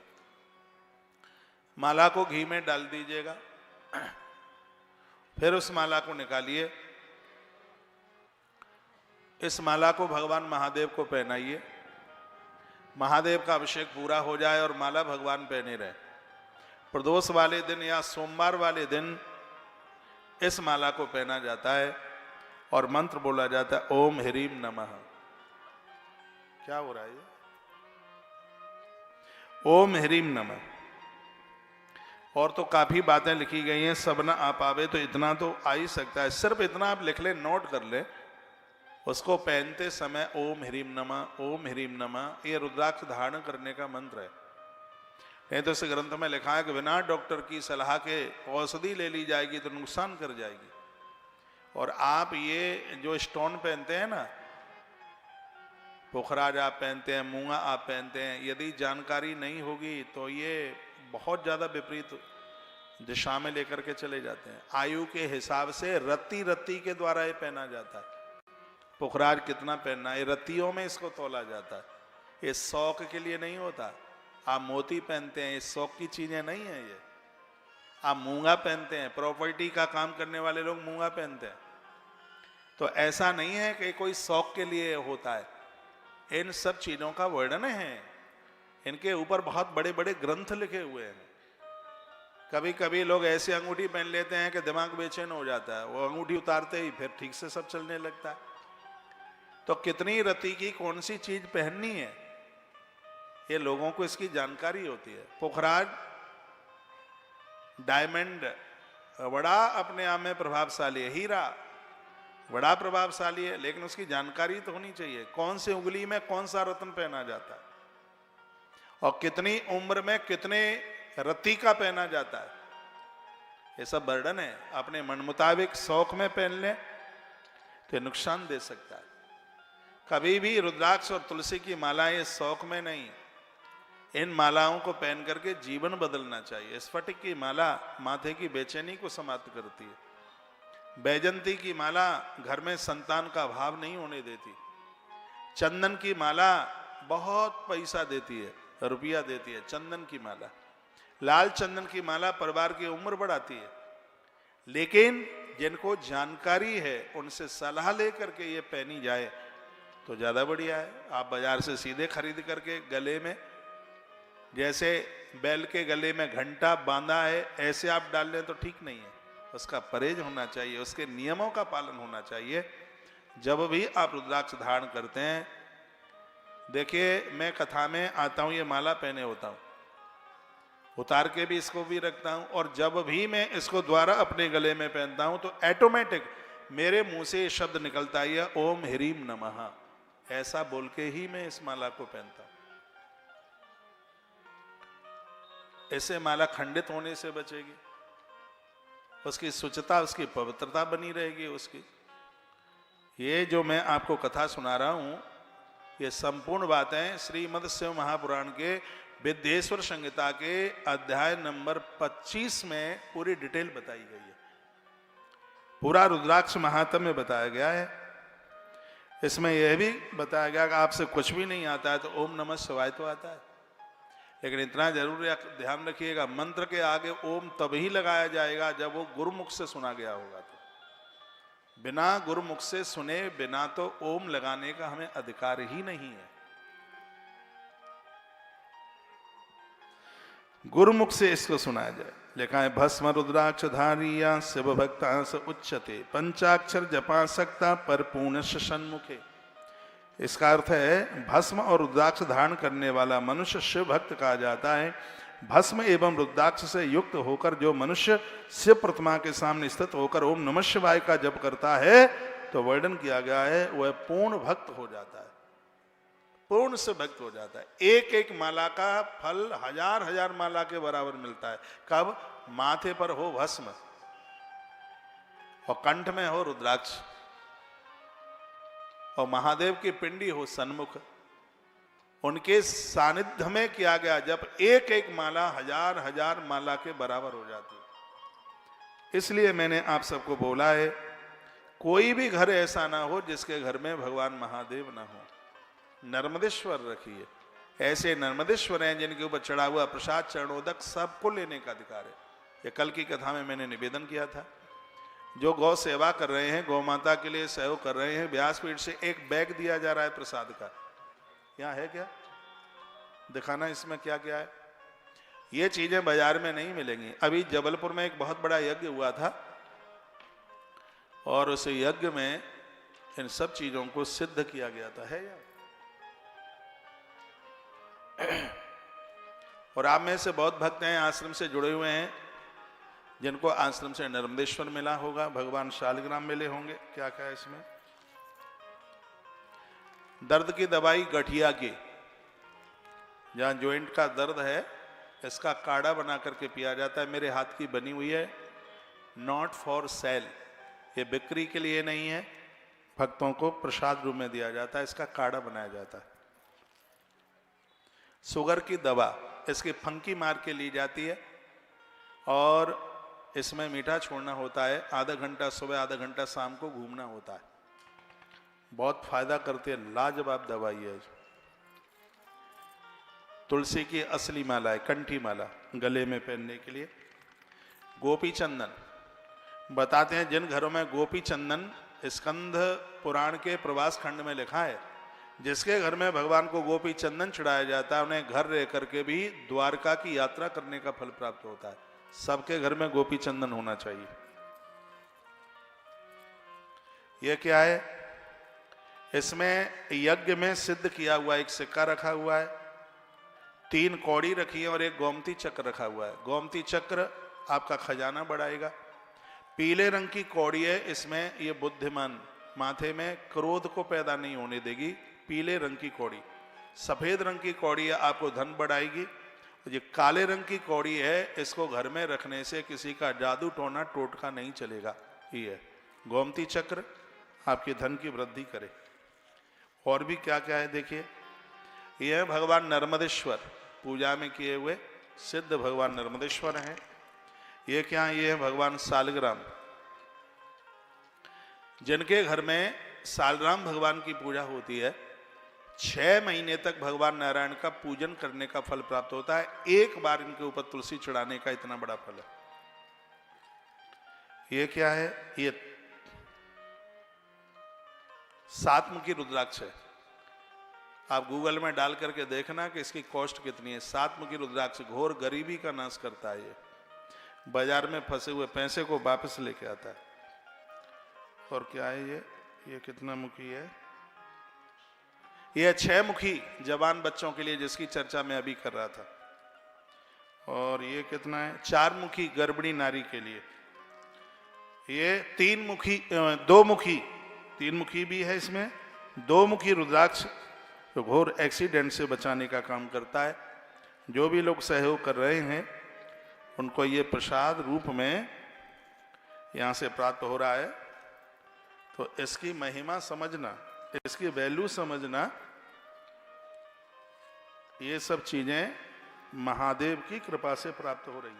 माला को घी में डाल दीजिएगा, फिर उस माला को निकालिए। इस माला को भगवान महादेव को पहनाइए। महादेव का अभिषेक पूरा हो जाए और माला भगवान पहने रहे। प्रदोष वाले दिन या सोमवार वाले दिन इस माला को पहना जाता है और मंत्र बोला जाता है ओम ह्रीम नमः। क्या हो रहा है ये? ओम ह्रीम नमः। और तो काफी बातें लिखी गई हैं, सब ना आ पावे तो इतना तो आ ही सकता है। सिर्फ इतना आप लिख ले, नोट कर ले, उसको पहनते समय ओम ह्रीम नमः, ओम ह्रीम नमः, ये रुद्राक्ष धारण करने का मंत्र है। नहीं तो इस ग्रंथ में लिखा है कि बिना डॉक्टर की सलाह के औषधि ले ली जाएगी तो नुकसान कर जाएगी। और आप ये जो स्टोन पहनते हैं ना, पुखराज आप पहनते हैं, मूंगा आप पहनते हैं, यदि जानकारी नहीं होगी तो ये बहुत ज्यादा विपरीत दिशा में लेकर के चले जाते हैं। आयु के हिसाब से रत्ती रत्ती के द्वारा ये पहना जाता है। पुखराज कितना पहनना है, रत्तियों में इसको तोला जाता है। ये शौक के लिए नहीं होता। आप मोती पहनते हैं, ये शौक की चीजें नहीं है। ये आप मूंगा पहनते हैं, प्रॉपर्टी का काम करने वाले लोग मूंगा पहनते हैं। तो ऐसा नहीं है कि कोई शौक के लिए होता है। इन सब चीजों का वर्णन है, इनके ऊपर बहुत बड़े बड़े ग्रंथ लिखे हुए हैं। कभी कभी लोग ऐसे अंगूठी पहन लेते हैं कि दिमाग बेचैन हो जाता है। वो अंगूठी उतारते ही फिर ठीक से सब चलने लगता है। तो कितनी रत्ती की कौन सी चीज पहननी है, ये लोगों को इसकी जानकारी होती है। पुखराज डायमंड बड़ा अपने आप में प्रभावशाली है, हीरा बड़ा प्रभावशाली है, लेकिन उसकी जानकारी तो होनी चाहिए। कौन सी उंगली में कौन सा रत्न पहना जाता है और कितनी उम्र में कितने रत्ती का पहना जाता है, ये सब वर्णन है। अपने मन मुताबिक शौक में पहन ले तो नुकसान दे सकता है। कभी भी रुद्राक्ष और तुलसी की मालाएं शौक में नहीं, इन मालाओं को पहन करके जीवन बदलना चाहिए। स्फटिक की माला माथे की बेचैनी को समाप्त करती है। बैजंती की माला घर में संतान का अभाव नहीं होने देती। चंदन की माला बहुत पैसा देती है, रुपया देती है चंदन की माला। लाल चंदन की माला परिवार की उम्र बढ़ाती है। लेकिन जिनको जानकारी है उनसे सलाह लेकर के ये पहनी जाए तो ज्यादा बढ़िया है। आप बाजार से सीधे खरीद करके गले में, जैसे बैल के गले में घंटा बांधा है, ऐसे आप डाल लें तो ठीक नहीं है। उसका परहेज होना चाहिए, उसके नियमों का पालन होना चाहिए जब भी आप रुद्राक्ष धारण करते हैं। देखिए, मैं कथा में आता हूं, ये माला पहने होता हूं, उतार के भी इसको भी रखता हूं, और जब भी मैं इसको द्वारा अपने गले में पहनता हूं तो ऑटोमेटिक मेरे मुंह से ये शब्द निकलता है ओम ह्रीम नमः। ऐसा बोल के ही मैं इस माला को पहनता हूं। ऐसे माला खंडित होने से बचेगी, उसकी शुचिता, उसकी पवित्रता बनी रहेगी उसकी। ये जो मैं आपको कथा सुना रहा हूं, ये संपूर्ण बातें श्रीमद् शिव महापुराण के विद्येश्वर संहिता के अध्याय नंबर 25 में पूरी डिटेल बताई गई है। पूरा रुद्राक्ष महात्म्य बताया गया है। इसमें यह भी बताया गया कि आपसे कुछ भी नहीं आता है तो ओम नमः शिवाय तो आता है। लेकिन इतना जरूर ध्यान रखिएगा, मंत्र के आगे ओम तभी लगाया जाएगा जब वो गुरुमुख से सुना गया होगा। तो बिना गुरुमुख से सुने बिना तो ओम लगाने का हमें अधिकार ही नहीं है। गुरुमुख से इसको सुनाया जाए। लिखा है भस्म रुद्राक्ष धारिया शिव भक्ता स उच्चते पंचाक्षर जपा सकता पर पूर्ण सन्मुखे। इसका अर्थ है भस्म और रुद्राक्ष धारण करने वाला मनुष्य शिव भक्त कहा जाता है। भस्म एवं रुद्राक्ष से युक्त होकर जो मनुष्य शिव प्रतिमा के सामने स्थित होकर ओम नमः शिवाय का जप करता है तो वर्णन किया गया है वह पूर्ण भक्त हो जाता है, पूर्ण से भक्त हो जाता है। एक एक माला का फल हजार हजार माला के बराबर मिलता है। कब? माथे पर हो भस्म और कंठ में हो रुद्राक्ष और महादेव की पिंडी हो सन्मुख। उनके सानिध्य में किया गया जब एक एक माला हजार हजार माला के बराबर हो जाती है। इसलिए मैंने आप सबको बोला है, कोई भी घर ऐसा ना हो जिसके घर में भगवान महादेव ना हो। नर्मदेश्वर रखिए, ऐसे नर्मदेश्वर हैं जिनके ऊपर चढ़ा हुआ प्रसाद चरणोदक सबको लेने का अधिकार है। ये कल की कथा में मैंने निवेदन किया था। जो गौ सेवा कर रहे हैं, गौ माता के लिए सहयोग कर रहे हैं, व्यासपीठ से एक बैग दिया जा रहा है प्रसाद का। यहाँ है क्या? दिखाना इसमें क्या क्या है। ये चीजें बाजार में नहीं मिलेंगी। अभी जबलपुर में एक बहुत बड़ा यज्ञ हुआ था और उस यज्ञ में इन सब चीजों को सिद्ध किया गया था। है यार, और आप में से बहुत भक्त हैं आश्रम से जुड़े हुए हैं, जिनको आश्रम से नर्मदेश्वर मिला होगा, भगवान शालिग्राम मिले होंगे। क्या क्या है इसमें? दर्द की दवाई गठिया की, जहां जॉइंट का दर्द है, इसका काढ़ा बना करके पिया जाता है। मेरे हाथ की बनी हुई है, नॉट फॉर सेल, ये बिक्री के लिए नहीं है, भक्तों को प्रसाद रूप में दिया जाता है। इसका काढ़ा बनाया जाता है। शुगर की दवा, इसकी फंकी मार के ली जाती है और इसमें मीठा छोड़ना होता है। आधा घंटा सुबह, आधा घंटा शाम को घूमना होता है। बहुत फायदा करती है, लाजवाब दवाई है। तुलसी की असली माला है, कंठी माला, गले में पहनने के लिए। गोपी चंदन, बताते हैं जिन घरों में गोपी चंदन, स्कंद पुराण के प्रवास खंड में लिखा है, जिसके घर में भगवान को गोपी चंदन चढ़ाया जाता है, उन्हें घर रह करके भी द्वारका की यात्रा करने का फल प्राप्त होता है। सबके घर में गोपी चंदन होना चाहिए। यह क्या है? इसमें यज्ञ में सिद्ध किया हुआ एक सिक्का रखा हुआ है, 3 कौड़ी रखी है और एक गोमती चक्र रखा हुआ है। गोमती चक्र आपका खजाना बढ़ाएगा। पीले रंग की कौड़ी है, इसमें ये बुद्धिमान, माथे में क्रोध को पैदा नहीं होने देगी। पीले रंग की कौड़ी। सफेद रंग की कौड़ी है, आपको धन बढ़ाएगी। ये काले रंग की कौड़ी है, इसको घर में रखने से किसी का जादू टोना टोटका नहीं चलेगा। ये गोमती चक्र आपके धन की वृद्धि करे। और भी क्या क्या है देखिए, यह भगवान नर्मदेश्वर, पूजा में किए हुए सिद्ध भगवान नर्मदेश्वर हैं। ये क्या है? ये है भगवान शालिग्राम। जिनके घर में शालिग्राम भगवान की पूजा होती है, 6 महीने तक भगवान नारायण का पूजन करने का फल प्राप्त होता है। एक बार इनके ऊपर तुलसी चढ़ाने का इतना बड़ा फल है। ये क्या है? ये 7 मुखी रुद्राक्ष है। आप गूगल में डाल करके देखना कि इसकी कॉस्ट कितनी है। 7 मुखी रुद्राक्ष घोर गरीबी का नाश करता है। ये बाजार में फंसे हुए पैसे को वापस लेके आता है। और क्या है ये कितना मुखी है? ये 6 मुखी जवान बच्चों के लिए, जिसकी चर्चा मैं अभी कर रहा था। और ये कितना है? 4 मुखी गर्भिणी नारी के लिए। ये 3 मुखी, 2 मुखी, 3 मुखी भी है इसमें। 2 मुखी रुद्राक्ष जो घोर एक्सीडेंट से बचाने का काम करता है। जो भी लोग सहयोग कर रहे हैं उनको ये प्रसाद रूप में यहाँ से प्राप्त हो रहा है। तो इसकी महिमा समझना, इसकी वैल्यू समझना, ये सब चीजें महादेव की कृपा से प्राप्त हो रही।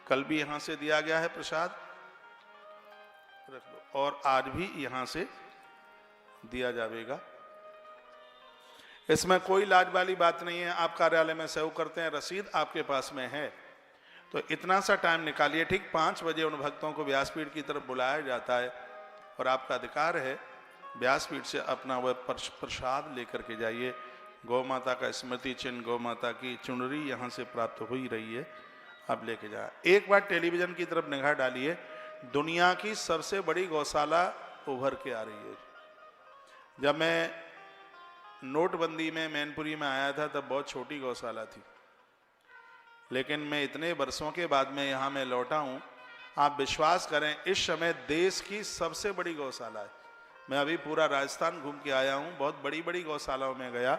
कल भी यहाँ से दिया गया है प्रसाद, रख लो, और आज भी यहाँ से दिया जाएगा। इसमें कोई लाज वाली बात नहीं है। आप कार्यालय में सहयोग करते हैं, रसीद आपके पास में है, तो इतना सा टाइम निकालिए। ठीक 5 बजे उन भक्तों को व्यासपीठ की तरफ बुलाया जाता है और आपका अधिकार है व्यासपीठ से अपना वह प्रसाद लेकर के जाइए। गौ माता का स्मृति चिन्ह, गौ माता की चुनरी यहाँ से प्राप्त हो ही रही है, आप लेके जाए। एक बार टेलीविजन की तरफ निगाह डालिए, दुनिया की सबसे बड़ी गौशाला उभर के आ रही है। जब मैं नोटबंदी में मैनपुरी में आया था तब बहुत छोटी गौशाला थी, लेकिन मैं इतने वर्षों के बाद में यहाँ मैं लौटा हूँ। आप विश्वास करें, इस समय देश की सबसे बड़ी गौशाला है। मैं अभी पूरा राजस्थान घूम के आया हूँ, बहुत बड़ी बड़ी गौशालाओं में गया,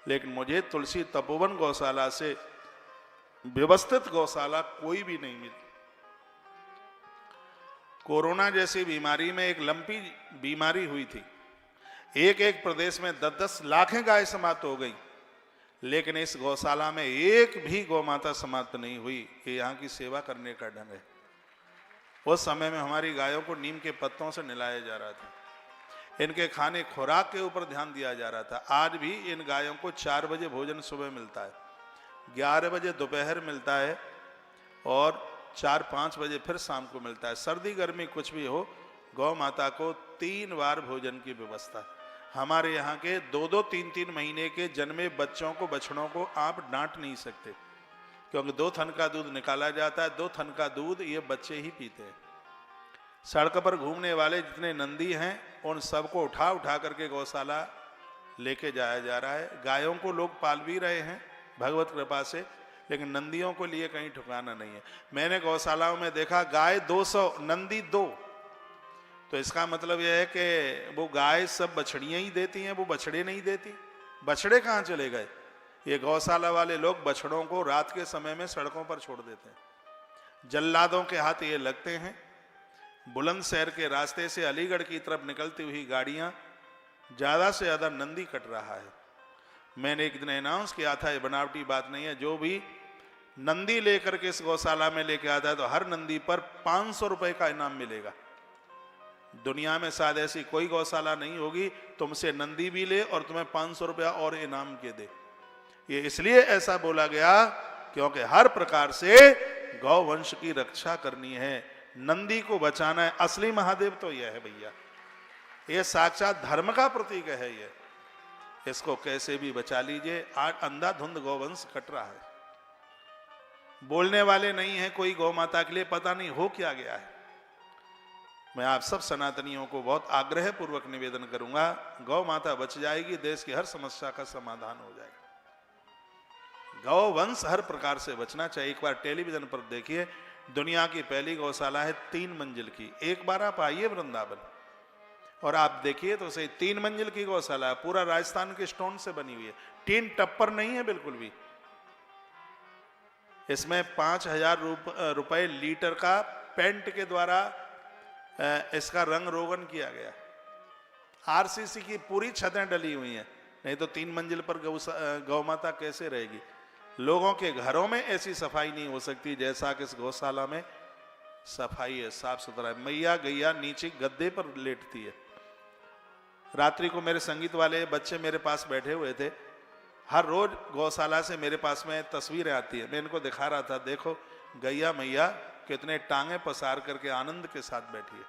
लेकिन मुझे तुलसी तपोवन गौशाला से व्यवस्थित गौशाला कोई भी नहीं मिली। कोरोना जैसी बीमारी में एक लंपी बीमारी हुई थी, एक प्रदेश में 10-10 लाख गाय समाप्त हो गई, लेकिन इस गौशाला में एक भी गौ माता समाप्त नहीं हुई। ये यहाँ की सेवा करने का ढंग है। उस समय में हमारी गायों को नीम के पत्तों से नहलाया जा रहा था, इनके खाने खुराक के ऊपर ध्यान दिया जा रहा था। आज भी इन गायों को 4 बजे भोजन सुबह मिलता है, 11 बजे दोपहर मिलता है और 4-5 बजे फिर शाम को मिलता है। सर्दी गर्मी कुछ भी हो, गौ माता को 3 बार भोजन की व्यवस्था है। हमारे यहाँ के 2-2, 3-3 महीने के जन्मे बच्चों को, बछड़ों को आप डांट नहीं सकते, क्योंकि 2 थन का दूध निकाला जाता है, 2 थन का दूध ये बच्चे ही पीते हैं। सड़क पर घूमने वाले जितने नंदी हैं उन सबको उठा उठा करके गौशाला लेके जाया जा रहा है। गायों को लोग पाल भी रहे हैं भगवत कृपा से, लेकिन नंदियों को लिए कहीं ठिकाना नहीं है। मैंने गौशालाओं में देखा गाय 200, नंदी 2। तो इसका मतलब यह है कि वो गाय सब बछड़ियां ही देती हैं, वो बछड़े नहीं देती। बछड़े कहाँ चले गए? ये गौशाला वाले लोग बछड़ों को रात के समय में सड़कों पर छोड़ देते हैं। जल्लादों के हाथ ये लगते हैं। बुलंदशहर के रास्ते से अलीगढ़ की तरफ निकलती हुई गाड़ियां, ज्यादा से ज्यादा नंदी कट रहा है। मैंने एक दिन अनाउंस किया था, ये बनावटी बात नहीं है, जो भी नंदी लेकर के इस गौशाला में लेके आता है तो हर नंदी पर 500 रुपए का इनाम मिलेगा। दुनिया में शायद ऐसी कोई गौशाला नहीं होगी तुमसे नंदी भी ले और तुम्हें 500 रुपया और इनाम के दे। ये इसलिए ऐसा बोला गया क्योंकि हर प्रकार से गौ वंश की रक्षा करनी है, नंदी को बचाना है। असली महादेव तो यह है भैया, ये साक्षात धर्म का प्रतीक है। ये इसको कैसे भी बचा लीजिए। आज अंधाधुंध गौवंश कट रहा है, बोलने वाले नहीं है कोई गौ माता के लिए, पता नहीं हो क्या गया है। मैं आप सब सनातनियों को बहुत आग्रह पूर्वक निवेदन करूंगा, गौ माता बच जाएगी, देश की हर समस्या का समाधान हो जाएगा। गौ वंश हर प्रकार से बचना चाहिए। एक बार टेलीविजन पर देखिए, दुनिया की पहली गौशाला है 3 मंजिल की। एक बार आप आइए वृंदावन और आप देखिए तो सही, 3 मंजिल की गौशाला है, पूरा राजस्थान के स्टोन से बनी हुई है, टीन टप्पर नहीं है बिल्कुल भी। इसमें 5000 रुपए लीटर का पेंट के द्वारा इसका रंग रोगन किया गया। आरसीसी की पूरी छतें डली हुई हैं, नहीं तो 3 मंजिल पर गौ माता कैसे रहेगी। लोगों के घरों में ऐसी सफाई नहीं हो सकती जैसा कि इस गौशाला में सफाई है, साफ सुथरा है। मैया गैया नीचे गद्दे पर लेटती है। रात्रि को मेरे संगीत वाले बच्चे मेरे पास बैठे हुए थे, हर रोज गौशाला से मेरे पास में तस्वीरें आती है, मैं इनको दिखा रहा था, देखो गैया मैया कितने टांगे पसार करके आनंद के साथ बैठी है।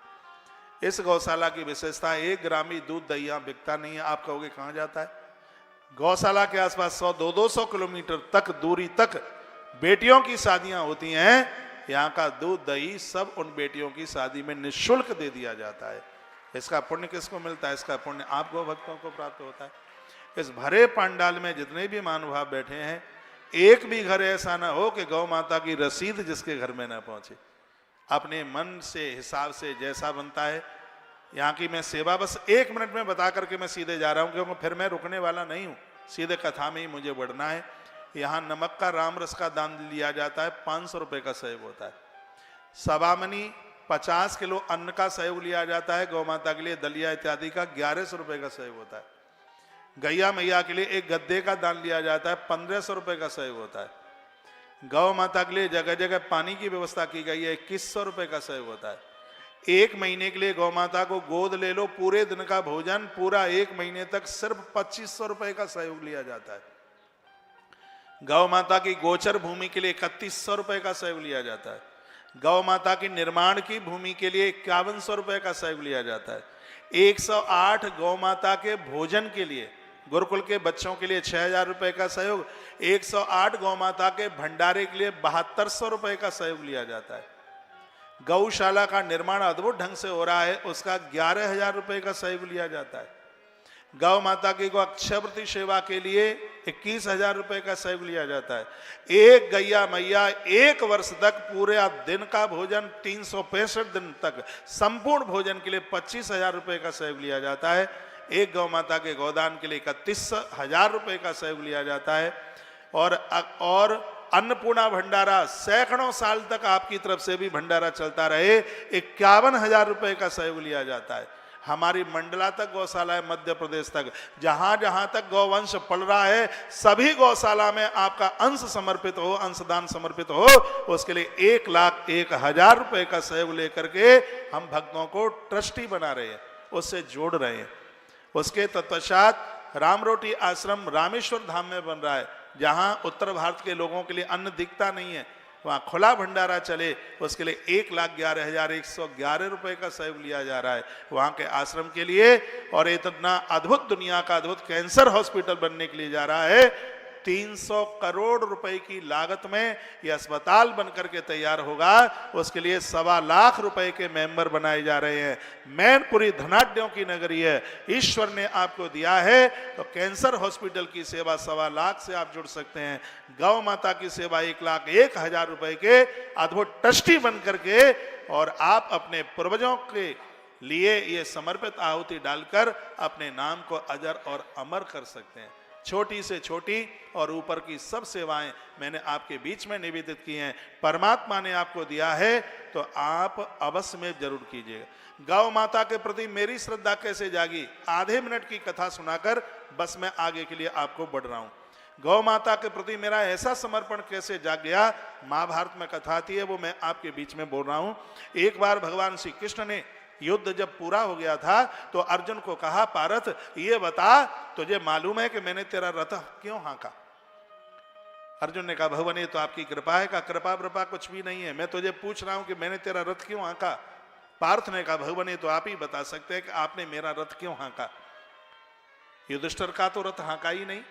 इस गौशाला की विशेषता, 1 ग्रामी दूध दही यहाँ बिकता नहीं है। आप कहोगे कहाँ जाता है? गौशाला के आसपास 100-200 किलोमीटर तक दूरी तक बेटियों की शादियां होती हैं। यहाँ का दूध दही सब उन बेटियों की शादी में निःशुल्क दे दिया जाता है। इसका पुण्य किसको मिलता है? इसका पुण्य आप गौ भक्तों को प्राप्त होता है। इस भरे पंडाल में जितने भी महानुभाव बैठे हैं, एक भी घर ऐसा ना हो कि गौ माता की रसीद जिसके घर में ना पहुंचे। अपने मन से, हिसाब से जैसा बनता है। यहाँ की मैं सेवा बस 1 मिनट में बता करके मैं सीधे जा रहा हूँ, क्योंकि फिर मैं रुकने वाला नहीं हूँ, सीधे कथा में ही मुझे बढ़ना है। यहाँ नमक का, राम रस का दान लिया जाता है, 500 रुपए का सहयोग होता है। सवामनी 50 किलो अन्न का सहयोग लिया जाता है। गौ माता के लिए दलिया इत्यादि का 1100 रुपए का सहयोग होता है। गैया मैया के लिए एक गद्दे का दान लिया जाता है, 1500 रुपए का सहयोग होता है। गौ माता के लिए जगह जगह पानी की व्यवस्था की गई है, 2100 रुपए का सहयोग होता है। 1 महीने के लिए गौ माता को गोद ले लो, पूरे दिन का भोजन पूरा 1 महीने तक सिर्फ 2500 रुपए का सहयोग लिया जाता है। गौ माता की गोचर भूमि के लिए 3100 रुपए का सहयोग लिया जाता है। गौ माता की निर्माण की भूमि के लिए 5100 रुपए का सहयोग लिया जाता है। 108 गौ माता के भोजन के लिए, गुरुकुल के बच्चों के लिए 6000 रुपए का सहयोग, 108 गौ माता के भंडारे के लिए 7200 रुपए का सहयोग लिया जाता है। गौशाला का निर्माण अद्भुत ढंग से हो रहा है, उसका 11000 रुपए का सहयोग लिया जाता है। गौ माता की गौ अक्षयवृत्ति सेवा के लिए 21000 रुपए का सहयोग लिया जाता है। एक गैया मैया 1 वर्ष तक पूरे दिन का भोजन, 365 दिन तक संपूर्ण भोजन के लिए 25000 रुपए का सहयोग लिया जाता है। एक गौ माता के गोदान के लिए 31000 रुपए का सहयोग लिया जाता है। और अन्नपूर्णा भंडारा, सैकड़ों साल तक आपकी तरफ से भी भंडारा चलता रहे, 51000 रुपए का सहयोग लिया जाता है। हमारी मंडला तक गौशाला है, मध्य प्रदेश तक, जहां जहां तक गौवंश पल रहा है, सभी गौशाला में आपका अंश समर्पित हो, अंशदान समर्पित हो, उसके लिए 1,01,000 रुपए का सहयोग लेकर के हम भक्तों को ट्रस्टी बना रहे हैं, उससे जोड़ रहे हैं। उसके तत्पश्चात रामरोटी आश्रम रामेश्वर धाम में बन रहा है, जहां उत्तर भारत के लोगों के लिए अन्न दिखता नहीं है, वहाँ खुला भंडारा चले, उसके लिए 1,11,111 रुपए का सहयोग लिया जा रहा है वहाँ के आश्रम के लिए। और इतना अद्भुत दुनिया का अद्भुत कैंसर हॉस्पिटल बनने के लिए जा रहा है। 300 करोड़ रुपए की लागत में यह अस्पताल बनकर के तैयार होगा। उसके लिए 1.25 लाख रुपए के मेंबर बनाए जा रहे हैं। मैनपुरी धनाढ्यों की नगरी है, ईश्वर ने आपको दिया है तो कैंसर हॉस्पिटल की सेवा 1.25 लाख से आप जुड़ सकते हैं। गौ माता की सेवा 1,01,000 रुपए के अद्भुत ट्रस्टी बन करके, और आप अपने पूर्वजों के लिए ये समर्पित आहुति डालकर अपने नाम को अजर और अमर कर सकते हैं। छोटी से छोटी और ऊपर की सब सेवाएं मैंने आपके बीच में निवेदित की हैं। परमात्मा ने आपको दिया है तो आप अवश्य में जरूर कीजिएगा। गौ माता के प्रति मेरी श्रद्धा कैसे जागी, आधे मिनट की कथा सुनाकर बस मैं आगे के लिए आपको बढ़ रहा हूं। गौ माता के प्रति मेरा ऐसा समर्पण कैसे जाग गया, महाभारत में कथा आती है, वो मैं आपके बीच में बोल रहा हूं। एक बार भगवान श्री कृष्ण ने युद्ध जब पूरा हो गया था तो अर्जुन को कहा, पारथ ये बता तुझे मालूम है कि मैंने तेरा रथ क्यों हाँका? अर्जुन ने कहा, भगवान ये तो आपकी कृपा है। का कृपा व्रपा कुछ भी नहीं है, मैं तुझे पूछ रहा हूं कि मैंने तेरा रथ क्यों हाँका? पार्थ ने कहा, भगवान ये तो आप ही बता सकते हैं कि आपने मेरा रथ क्यों हाँका। युधिष्ठिर का तो रथ हाँका ही नहीं,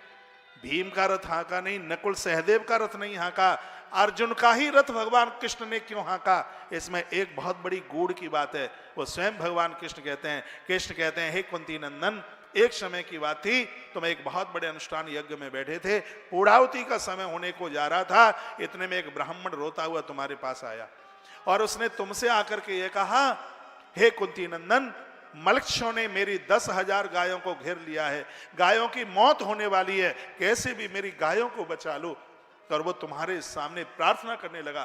भीम का रथ हाँका नहीं, नकुल सहदेव का रथ नहीं हाँका, अर्जुन का ही रथ भगवान कृष्ण ने क्यों हाँका? इसमें एक बहुत बड़ी गूढ़ की बात है। वो स्वयं भगवान कृष्ण कहते हैं, हे कुंती नंदन, एक समय की बात थी, तुम एक बहुत बड़े अनुष्ठान यज्ञ में बैठे थे, पूर्णाहुति का समय होने को जा रहा था, इतने में एक ब्राह्मण रोता हुआ तुम्हारे पास आया और उसने तुमसे आकर के ये कहा, हे कुंती नंदन, मलक्षों ने मेरी 10,000 गायों को घेर लिया है, गायों की मौत होने वाली है, कैसे भी मेरी गायों को बचा लो। और वो तुम्हारे सामने प्रार्थना करने लगा।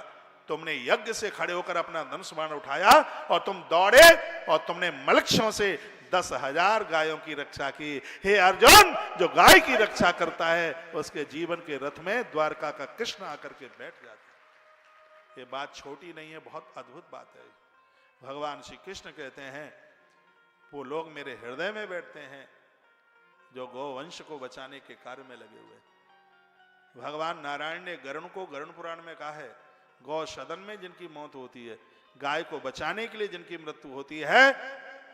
तुमने यज्ञ से खड़े होकर अपना धनुष बाण उठाया और तुम दौड़े और तुमने मलक्षों से 10,000 गायों की रक्षा की। हे अर्जुन, जो गाय की रक्षा करता है उसके जीवन के रथ में द्वारका का कृष्ण आकर के बैठ जाता है। ये बात छोटी नहीं है, बहुत अद्भुत बात है। भगवान श्री कृष्ण कहते हैं, वो लोग मेरे हृदय में बैठते हैं जो गौवंश को बचाने के कार्य में लगे हुए। भगवान नारायण ने गरुण को गरुण पुराण में कहा है, गौ सदन में जिनकी मौत होती है, गाय को बचाने के लिए जिनकी मृत्यु होती है,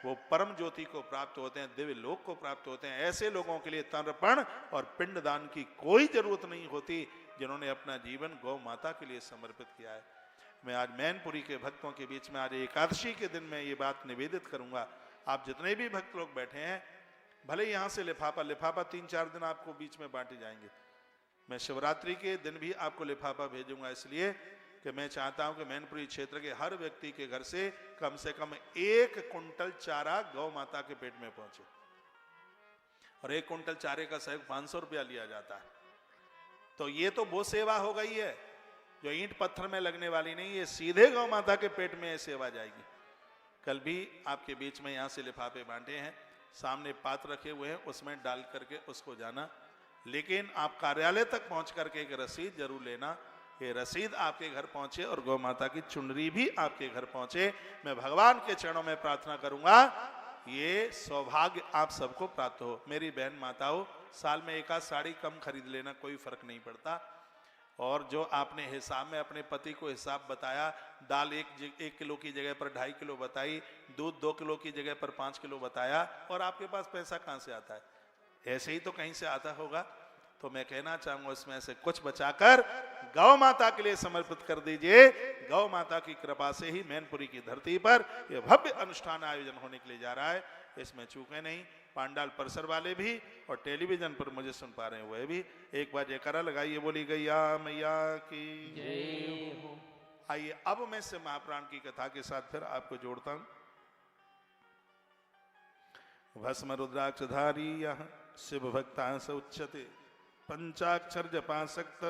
वो परम ज्योति को प्राप्त होते हैं, दिव्य लोक को प्राप्त होते हैं। ऐसे लोगों के लिए तर्पण और पिंडदान की कोई जरूरत नहीं होती जिन्होंने अपना जीवन गौ माता के लिए समर्पित किया है। मैं आज मैनपुरी के भक्तों के बीच में आज एकादशी के दिन में ये बात निवेदित करूंगा। आप जितने भी भक्त लोग बैठे हैं, भले यहाँ से लिफाफा 3-4 दिन आपको बीच में बांटे जाएंगे। मैं शिवरात्रि के दिन भी आपको लिफाफा भेजूंगा, इसलिए कि मैं चाहता हूं कि मैनपुरी क्षेत्र के हर व्यक्ति के घर से कम 1 कुंटल चारा गौ माता के पेट में पहुंचे। और 1 कुंटल चारे का सहयोग 500 रुपया लिया जाता है। तो ये तो वो सेवा हो गई है जो ईंट पत्थर में लगने वाली नहीं, ये सीधे गौ माता के पेट में ये सेवा जाएगी। कल भी आपके बीच में यहाँ से लिफाफे बांटे हैं, सामने पात्र रखे हुए हैं, उसमें डाल करके उसको जाना। लेकिन आप कार्यालय तक पहुंच करके एक रसीद जरूर लेना। ये रसीद आपके घर पहुंचे और गौ माता की चुनरी भी आपके घर पहुंचे। मैं भगवान के चरणों में प्रार्थना करूंगा, ये सौभाग्य आप सबको प्राप्त हो। मेरी बहन माताओं, साल में 1 आध साड़ी कम खरीद लेना, कोई फर्क नहीं पड़ता। और जो आपने हिसाब में अपने पति को हिसाब बताया, दाल 1 किलो की जगह पर 2.5 किलो बताई, दूध 2 किलो की जगह पर 5 किलो बताया, और आपके पास पैसा कहाँ से आता है? ऐसे ही तो कहीं से आता होगा। तो मैं कहना चाहूंगा, इसमें से कुछ बचाकर गौ माता के लिए समर्पित कर दीजिए। गौ माता की कृपा से ही मैनपुरी की धरती पर यह भव्य अनुष्ठान आयोजन होने के लिए जा रहा है, इसमें चूके नहीं। पांडाल परिसर वाले भी और टेलीविजन पर मुझे सुन पा रहे हैं वह भी एक बार जयकारा लगाइए, बोली गैया मैया की जय हो। आइए अब मैं से महाप्राण की कथा के साथ फिर आपको जोड़ता हूं। भस्म रुद्राक्षधारी यह शिव भक्ता स उच्यते, पंचाक्षर जपासक्त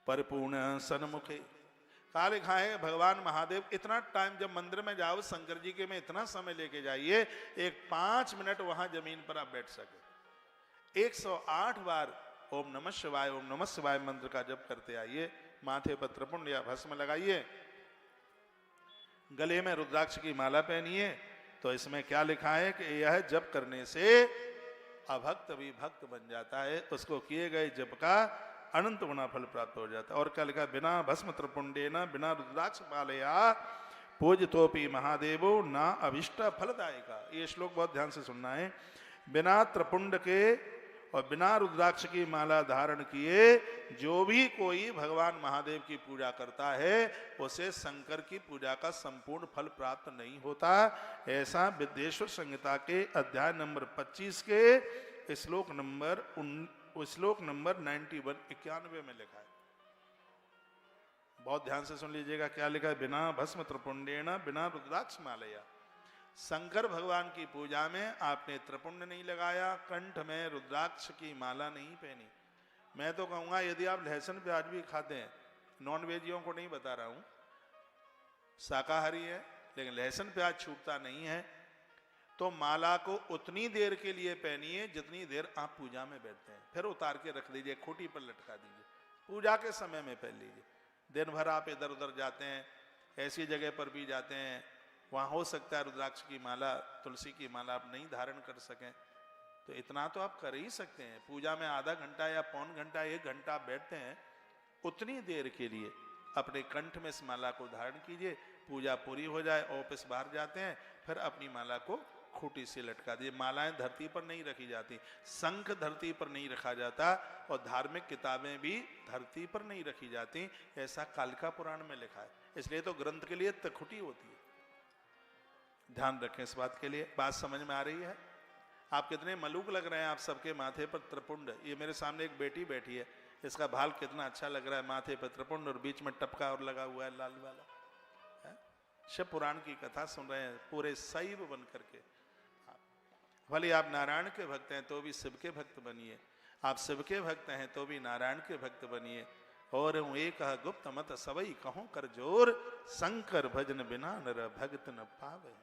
परिपूर्ण सन्मुखे। काले खाए भगवान महादेव, इतना टाइम जब मंदिर में जाओ शंकर जी के में इतना समय लेके जाइए, एक 5 मिनट वहां जमीन पर आप बैठ सके। 108 बार ओम नमः शिवाय ओम नमः शिवाय मंत्र का जप करते आइए। माथे पर त्रिपुंड या भस्म लगाइए, गले में रुद्राक्ष की माला पहनिए। तो इसमें क्या लिखा है कि यह जप करने से अभक्त भी भक्त बन जाता है। उसको किए गए जप का अनंत गुना फल प्राप्त हो जाता है। और क्या लिखा, बिना भस्म त्रिपुंडेन बिना रुद्राक्ष मालया पूजितोपि महादेवो ना अभिष्ट फलदायिका। ये श्लोक बहुत ध्यान से सुनना है। बिना त्रिपुंड के और बिना रुद्राक्ष की माला धारण किए जो भी कोई भगवान महादेव की पूजा करता है उसे शंकर की पूजा का संपूर्ण फल प्राप्त नहीं होता। ऐसा विद्येश्वर संहिता के अध्याय नंबर 25 के श्लोक नंबर 91 में लिखा है। बहुत ध्यान से सुन लीजिएगा क्या लिखा है, बिना भस्म त्रिपुंडेन बिना रुद्राक्ष मालया। शंकर भगवान की पूजा में आपने त्रिपुंड नहीं लगाया, कंठ में रुद्राक्ष की माला नहीं पहनी। मैं तो कहूँगा यदि आप लहसुन प्याज भी खाते हैं, नॉन वेजियों को नहीं बता रहा हूँ, शाकाहारी है लेकिन लहसुन प्याज छूटता नहीं है, तो माला को उतनी देर के लिए पहनिए जितनी देर आप पूजा में बैठते हैं, फिर उतार के रख दीजिए, खूंटी पर लटका दीजिए, पूजा के समय में पहन लीजिए। दिन भर आप इधर उधर जाते हैं, ऐसी जगह पर भी जाते हैं, वहाँ हो सकता है रुद्राक्ष की माला, तुलसी की माला आप नहीं धारण कर सकें, तो इतना तो आप कर ही सकते हैं। पूजा में आधा घंटा या पौन घंटा 1 घंटा आप बैठते हैं, उतनी देर के लिए अपने कंठ में इस माला को धारण कीजिए। पूजा पूरी हो जाए, ऑफिस बाहर जाते हैं, फिर अपनी माला को खूंटी से लटका दीजिए। मालाएं धरती पर नहीं रखी जाती, शंख धरती पर नहीं रखा जाता और धार्मिक किताबें भी धरती पर नहीं रखी जाती, ऐसा कालिका पुराण में लिखा है। इसलिए तो ग्रंथ के लिए तखुटी होती है। ध्यान रखें इस बात के लिए। बात समझ में आ रही है? आप कितने मलूक लग रहे हैं, आप सबके माथे पर त्रिपुंड। ये मेरे सामने एक बेटी बैठी है, इसका भाल कितना अच्छा लग रहा है, माथे पर त्रिपुंड और बीच में टपका और लगा हुआ है लाल वाला। शिव पुराण की कथा सुन रहे हैं पूरे शैव बन करके। भले आप नारायण के भक्त हैं तो भी शिव के भक्त बनिए, आप शिव के भक्त हैं तो भी नारायण के भक्त बनिए। और एक गुप्त मत सबई कहूं कर जोर, शंकर भजन बिना नर भक्त न पावे।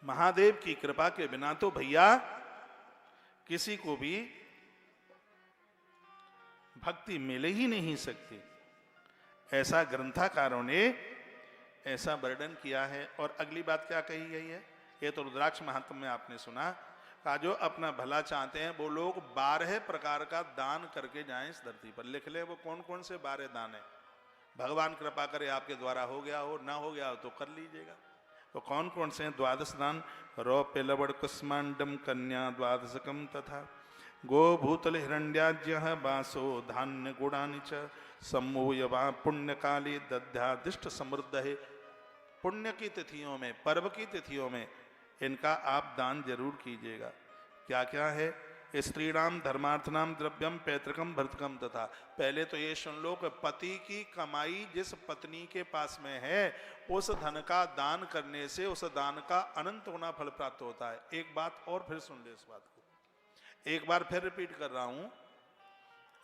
महादेव की कृपा के बिना तो भैया किसी को भी भक्ति मिल ही नहीं सकती। ऐसा ग्रंथकारों ने ऐसा वर्णन किया है। और अगली बात क्या कही गई है, ये तो रुद्राक्ष महात्म्य में आपने सुना का, जो अपना भला चाहते हैं वो लोग 12 प्रकार का दान करके जाएं इस धरती पर। लिख ले वो कौन कौन से 12 दान है। भगवान कृपा करे आपके द्वारा हो गया हो, ना हो गया हो तो कर लीजिएगा। तो कौन कौन से हैं? 12 दान, रौप्य लवण कुष्मांडम कन्या द्वादशकम तथा गो भूतल हिरण्यज्य बासो धान्य गुणानि च सम्मूयवा पुण्य काली दध्यादिष्ट समृद्ध है। पुण्य की तिथियों में, पर्व की तिथियों में इनका आप दान जरूर कीजिएगा। क्या क्या है? स्त्रीणाम धर्मार्थनाम द्रव्यम पैतृकम भर्तकम तथा। पहले तो ये सुन लो कि पति की कमाई जिस पत्नी के पास में है उस धन का दान करने से उस दान का अनंत गुना फल प्राप्त होता है। एक बात और फिर सुन ले इस बात को, एक बार फिर रिपीट कर रहा हूं,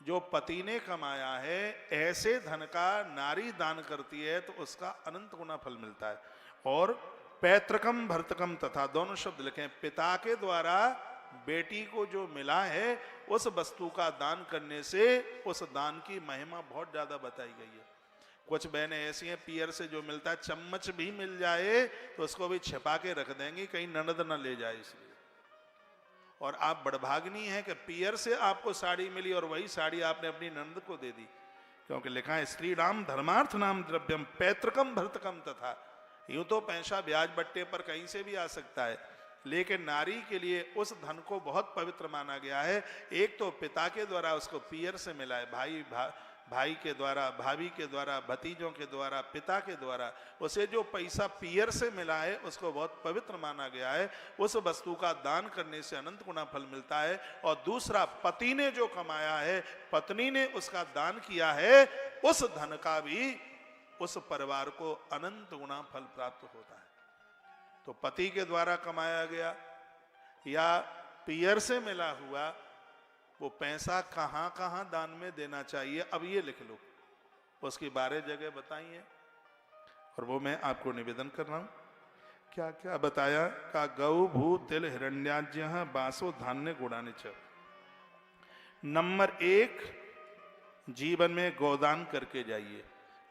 जो पति ने कमाया है ऐसे धन का नारी दान करती है तो उसका अनंत गुना फल मिलता है। और पैतृकम भर्तकम तथा, दोनों शब्द लिखें। पिता के द्वारा बेटी को जो मिला है उस वस्तु का दान करने से उस दान की महिमा बहुत ज्यादा बताई गई है। कुछ बहनें ऐसी हैं, पियर से जो मिलता है चम्मच भी मिल जाए तो उसको भी छिपा के रख देंगी कहीं ननद न ले जाए इसलिए। और आप बड़भाग्नी हैं कि पियर से आपको साड़ी मिली और वही साड़ी आपने अपनी ननद को दे दी, क्योंकि लिखा है स्त्री नाम धर्मार्थ नाम द्रव्यम पैतृकम भर्तकम तथा। यूं तो पैसा ब्याज बट्टे पर कहीं से भी आ सकता है, लेकिन नारी के लिए उस धन को बहुत पवित्र माना गया है। एक तो पिता के द्वारा उसको पियर से मिला है, भाई के द्वारा, भाभी के द्वारा, भतीजों के द्वारा, पिता के द्वारा उसे जो पैसा पियर से मिला है उसको बहुत पवित्र माना गया है। उस वस्तु का दान करने से अनंत गुना फल मिलता है। और दूसरा, पति ने जो कमाया है, पत्नी ने उसका दान किया है, उस धन का भी उस परिवार को अनंत गुना फल प्राप्त होता है। तो पति के द्वारा कमाया गया या पियर से मिला हुआ वो पैसा कहां कहां दान में देना चाहिए, अब ये लिख लो, उसकी 12 जगह बताई है और वो मैं आपको निवेदन कर रहा हूं। क्या क्या बताया का, गौ भू तिल हिरण्याज्य बासो धान्य गुणानि च। नंबर 1, जीवन में गोदान करके जाइए।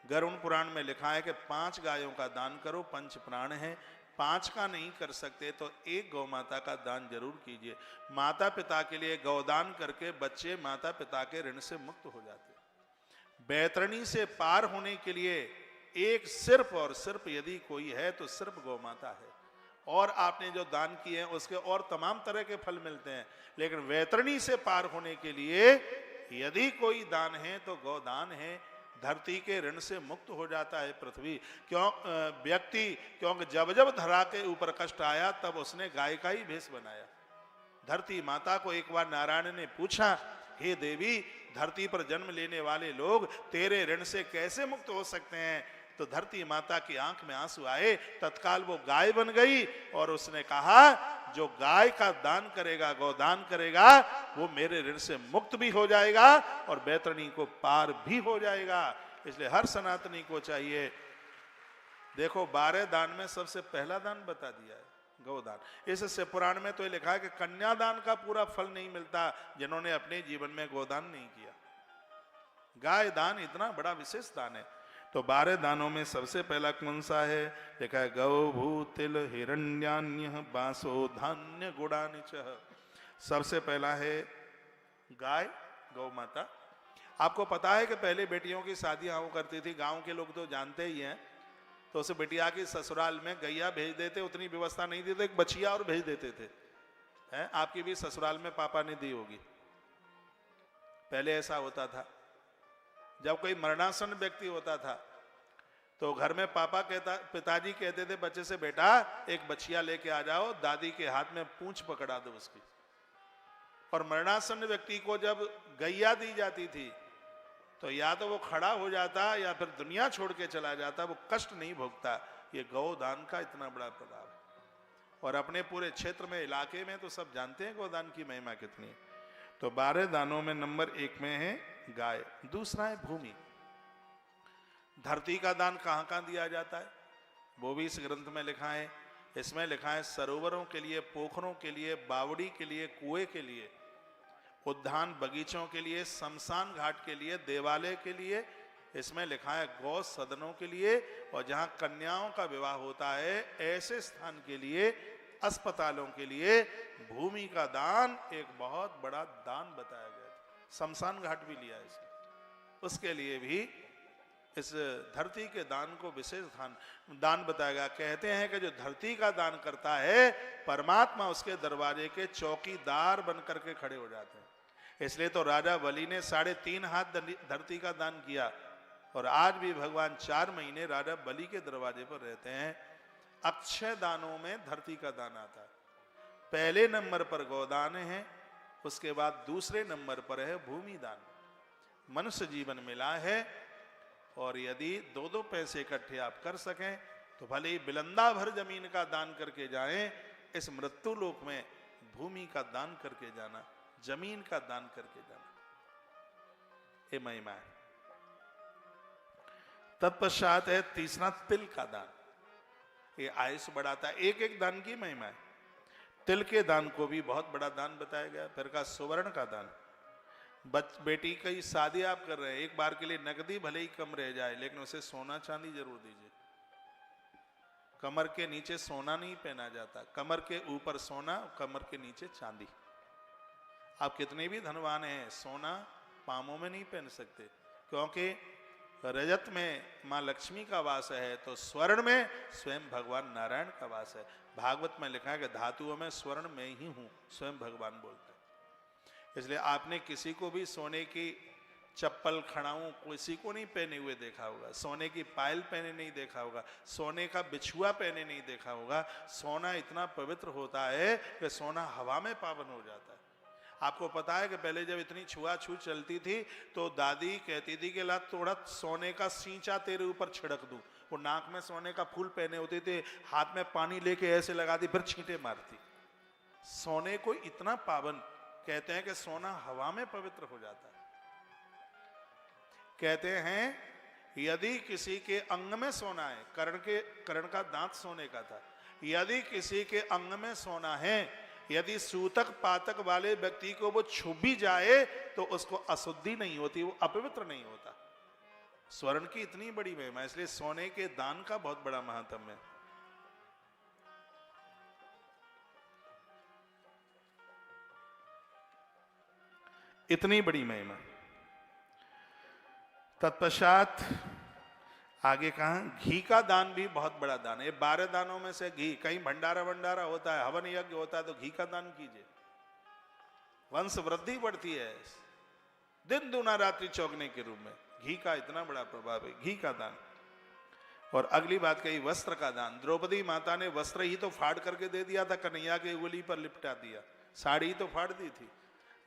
गरुड़ पुराण में लिखा है कि 5 गायों का दान करो, 5 प्राण हैं, 5 का नहीं कर सकते तो एक गौ माता का दान जरूर कीजिए। माता पिता के लिए गौदान करके बच्चे माता पिता के ऋण से मुक्त हो जाते हैं। बैतरणी से पार होने के लिए एक सिर्फ और सिर्फ यदि कोई है तो सिर्फ गौ माता है, और आपने जो दान किए हैं उसके और तमाम तरह के फल मिलते हैं। लेकिन वैतरणी से पार होने के लिए यदि कोई दान है तो गौदान है। धरती के ऋण से मुक्त हो जाता है पृथ्वी। व्यक्ति क्योंकि जब जब धरा के ऊपर कष्ट आया तब उसने गाय का ही भेष बनाया। धरती माता को एक बार नारायण ने पूछा, हे देवी, धरती पर जन्म लेने वाले लोग तेरे ऋण से कैसे मुक्त हो सकते हैं? तो धरती माता की आंख में आंसू आए, तत्काल वो गाय बन गई और उसने कहा, जो गाय का दान करेगा, गोदान करेगा, वो मेरे ऋण से मुक्त भी हो जाएगा और बैतरणी को पार भी हो जाएगा। इसलिए हर सनातनी को चाहिए, देखो 12 दान में सबसे पहला दान बता दिया है गौदान। इससे पुराण में तो ये लिखा है कि कन्यादान का पूरा फल नहीं मिलता जिन्होंने अपने जीवन में गोदान नहीं किया। गाय दान इतना बड़ा विशेष दान है। तो 12 दानों में सबसे पहला कौन सा है? लिखा है गौ भू तिल हिरण्यान्य बांसो धान्य गुड़ानि च। सबसे पहला है गाय, गौ माता। आपको पता है कि पहले बेटियों की शादियां हुआ करती थी, गांव के लोग तो जानते ही हैं। तो उस बिटिया की ससुराल में गैया भेज देते, उतनी व्यवस्था नहीं देते, एक बछिया और भेज देते थे। हैं, आपकी भी ससुराल में पापा ने दी होगी। पहले ऐसा होता था, जब कोई मरणासन व्यक्ति होता था तो घर में पिताजी कहते थे बच्चे से, बेटा एक बछिया लेके आ जाओ, दादी के हाथ में पूंछ पकड़ा दो उसकी। और मरणासन व्यक्ति को जब गैया दी जाती थी तो या तो वो खड़ा हो जाता या फिर दुनिया छोड़ के चला जाता, वो कष्ट नहीं भोगता। ये गौदान का इतना बड़ा प्रभाव है। और अपने पूरे क्षेत्र में, इलाके में तो सब जानते हैं गौदान की महिमा कितनी है। तो 12 दानों में नंबर 1 में है गाय। दूसरा है भूमि। धरती का दान कहाँ कहाँ दिया जाता है वो भी इस ग्रंथ में लिखा है। इसमें लिखा है सरोवरों के लिए, पोखरों के लिए, बावड़ी के लिए, कुएं के लिए, उद्यान बगीचों के लिए, शमशान घाट के लिए, देवालय के लिए। इसमें लिखा है गौ सदनों के लिए, और जहां कन्याओं का विवाह होता है ऐसे स्थान के लिए, अस्पतालों के लिए भूमि का दान एक बहुत बड़ा दान बताया गया है। शमशान घाट भी लिया है इसमें, उसके लिए भी इस धरती के दान को विशेष दान बताया गया। कहते हैं कि जो धरती का दान करता है परमात्मा उसके दरवाजे के चौकीदार बन करके खड़े हो जाते हैं। इसलिए तो राजा बलि ने 3.5 हाथ धरती का दान किया, और आज भी भगवान 4 महीने राजा बलि के दरवाजे पर रहते हैं। अक्षय दानों में धरती का दान आता है। पहले नंबर पर गोदान है, उसके बाद दूसरे नंबर पर है भूमि दान। मनुष्य जीवन मिला है, और यदि 2-2 पैसे इकट्ठे आप कर सकें तो भले ही बिलंदा भर जमीन का दान करके जाएं, इस मृत्यु लोक में भूमि का दान करके जाना, जमीन का दान करके जाना, ये महिमा है। तत्पश्चात है तीसरा तिल का दान। ये आयुष बढ़ाता है। एक एक दान की महिमा है। तिल के दान को भी बहुत बड़ा दान बताया गया। फिर का सुवर्ण का दान। बेटी की शादी आप कर रहे हैं, एक बार के लिए नकदी भले ही कम रह जाए लेकिन उसे सोना चांदी जरूर दीजिए। कमर के नीचे सोना नहीं पहना जाता, कमर के ऊपर सोना, कमर के नीचे चांदी। आप कितने भी धनवान हैं, सोना पामों में नहीं पहन सकते, क्योंकि रजत में माँ लक्ष्मी का वास है, तो स्वर्ण में स्वयं भगवान नारायण का वास है। भागवत में लिखा है कि धातुओं में स्वर्ण में ही हूं, स्वयं भगवान बोलते हैं। इसलिए आपने किसी को भी सोने की चप्पल, खड़ाऊं किसी को नहीं पहने हुए देखा होगा, सोने की पायल पहने नहीं देखा होगा, सोने का बिछुआ पहने नहीं देखा होगा। सोना इतना पवित्र होता है कि सोना हवा में पावन हो जाता है। आपको पता है कि पहले जब इतनी छुआछूत चलती थी तो दादी कहती थी कि ला थोड़ा सोने का सींचा तेरे ऊपर छिड़क दूं। वो नाक में सोने का फूल पहने होते थे, हाथ में पानी लेके ऐसे लगा दी, फिर छींटे मारती। सोने को इतना पावन कहते हैं कि सोना हवा में पवित्र हो जाता है। कहते हैं यदि किसी के अंग में सोना है, कर्ण का दांत सोने का था, यदि किसी के अंग में सोना है, यदि सूतक पातक वाले व्यक्ति को वो छू भी जाए तो उसको अशुद्धि नहीं होती, वो अपवित्र नहीं होता। स्वर्ण की इतनी बड़ी महिमा, इसलिए सोने के दान का बहुत बड़ा महत्व है। इतनी बड़ी महिमा। तत्पश्चात आगे कहा घी का दान भी बहुत बड़ा दान है। 12 दानों में से घी, कहीं भंडारा भंडारा होता है, हवन यज्ञ होता है, तो घी का दान कीजिए, वंश वृद्धि बढ़ती है, दिन दूना रात्रि चौगने के रूप में। घी का इतना बड़ा प्रभाव है, घी का दान। और अगली बात कही वस्त्र का दान। द्रौपदी माता ने वस्त्र ही तो फाड़ करके दे दिया था, कन्हैया के उंगली पर लिपटा दिया, साड़ी ही तो फाड़ दी थी।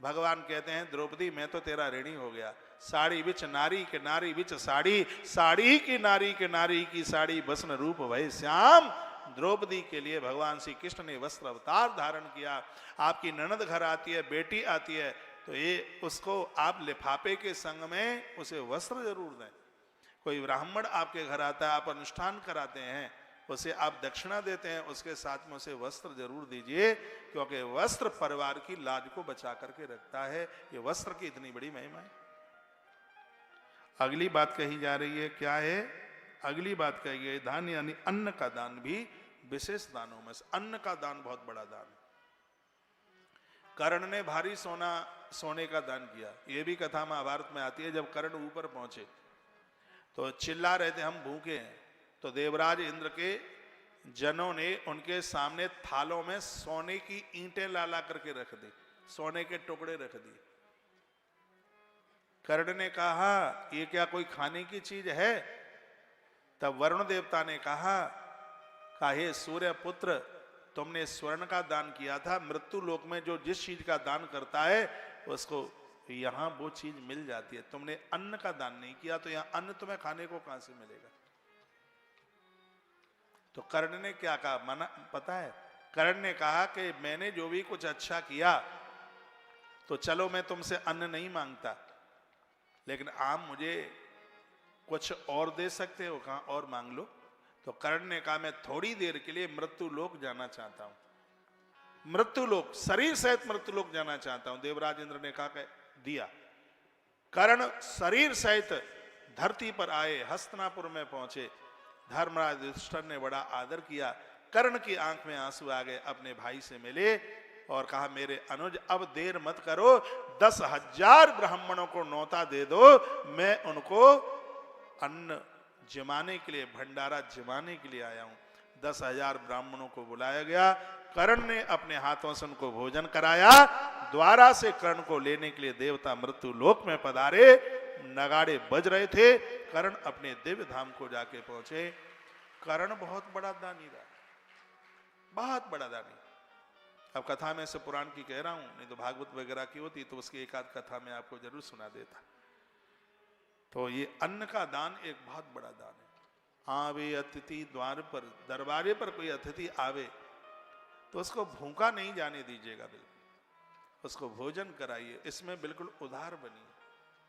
भगवान कहते हैं द्रौपदी मैं तो तेरा ऋणी हो गया। साड़ी बिच नारी के नारी बिच साड़ी, साड़ी की नारी के नारी की साड़ी बसन रूप भय श्याम। द्रौपदी के लिए भगवान श्री कृष्ण ने वस्त्र अवतार धारण किया। आपकी ननद घर आती है, बेटी आती है, तो ये उसको आप लिफाफे के संग में उसे वस्त्र जरूर दें। कोई ब्राह्मण आपके घर आता है, आप अनुष्ठान कराते हैं, उसे आप दक्षिणा देते हैं, उसके साथ में उसे वस्त्र जरूर दीजिए, क्योंकि वस्त्र परिवार की लाज को बचा करके रखता है। ये वस्त्र की इतनी बड़ी महिमा है। अगली बात कही जा रही है, क्या है? अगली बात कही गई दान, यानी अन्न का दान भी विशेष दानों में से अन्न का दान बहुत बड़ा दान है। कर्ण ने भारी सोने का दान किया। यह भी कथा महाभारत में आती है। जब कर्ण ऊपर पहुंचे तो चिल्ला रहे थे हम भूखे हैं, तो देवराज इंद्र के जनों ने उनके सामने थालों में सोने की ईंटें ला करके रख दी, सोने के टुकड़े रख दिए। कर्ण ने कहा ये क्या कोई खाने की चीज है? तब वरुण देवता ने कहा हे सूर्य पुत्र, तुमने स्वर्ण का दान किया था, मृत्यु लोक में जो जिस चीज का दान करता है उसको यहां वो चीज मिल जाती है। तुमने अन्न का दान नहीं किया, तो यहां अन्न तुम्हें खाने को कहां से मिलेगा? तो कर्ण ने क्या कहा मना पता है? कर्ण ने कहा कि मैंने जो भी कुछ अच्छा किया, तो चलो मैं तुमसे अन्न नहीं मांगता, लेकिन आप मुझे कुछ और दे सकते हो, कहा और मांग लो। तो कर्ण ने कहा मैं थोड़ी देर के लिए मृत्यु लोक जाना चाहता हूं, मृत्यु लोक, शरीर सहित मृत्यु लोक जाना चाहता हूं। देवराज इंद्र ने कहा कि दिया। कर्ण शरीर सहित धरती पर आए, हस्तिनापुर में पहुंचे। धर्मराज युधिष्ठिर ने बड़ा आदर किया। कर्ण की आंख में आंसू आ गए, अपने भाई से मिले और कहा मेरे अनुज अब देर मत करो, 10,000 ब्राह्मणों को न्योता दे दो, मैं उनको अन्न जमाने के लिए, भंडारा जमाने के लिए आया हूं। 10,000 ब्राह्मणों को बुलाया गया। कर्ण ने अपने हाथों से उनको भोजन कराया। द्वारा से कर्ण को लेने के लिए देवता मृत्यु लोक में पधारे, नगाड़े बज रहे थे। कर्ण अपने दिव्य धाम को जाके पहुंचे। कर्ण बहुत बड़ा दानी रहा, बहुत बड़ा दानी। अब कथा में से पुराण की कह रहा हूं, नहीं तो भागवत वगैरह की होती तो उसकी एक आध कथा में आपको जरूर सुना देता। तो ये अन्न का दान एक बहुत बड़ा दान है। आवे अतिथि द्वार पर, दरबारे पर कोई अतिथि आवे तो उसको भूखा नहीं जाने दीजिएगा, बिल्कुल उसको भोजन कराइए। इसमें बिल्कुल उदार बनिए।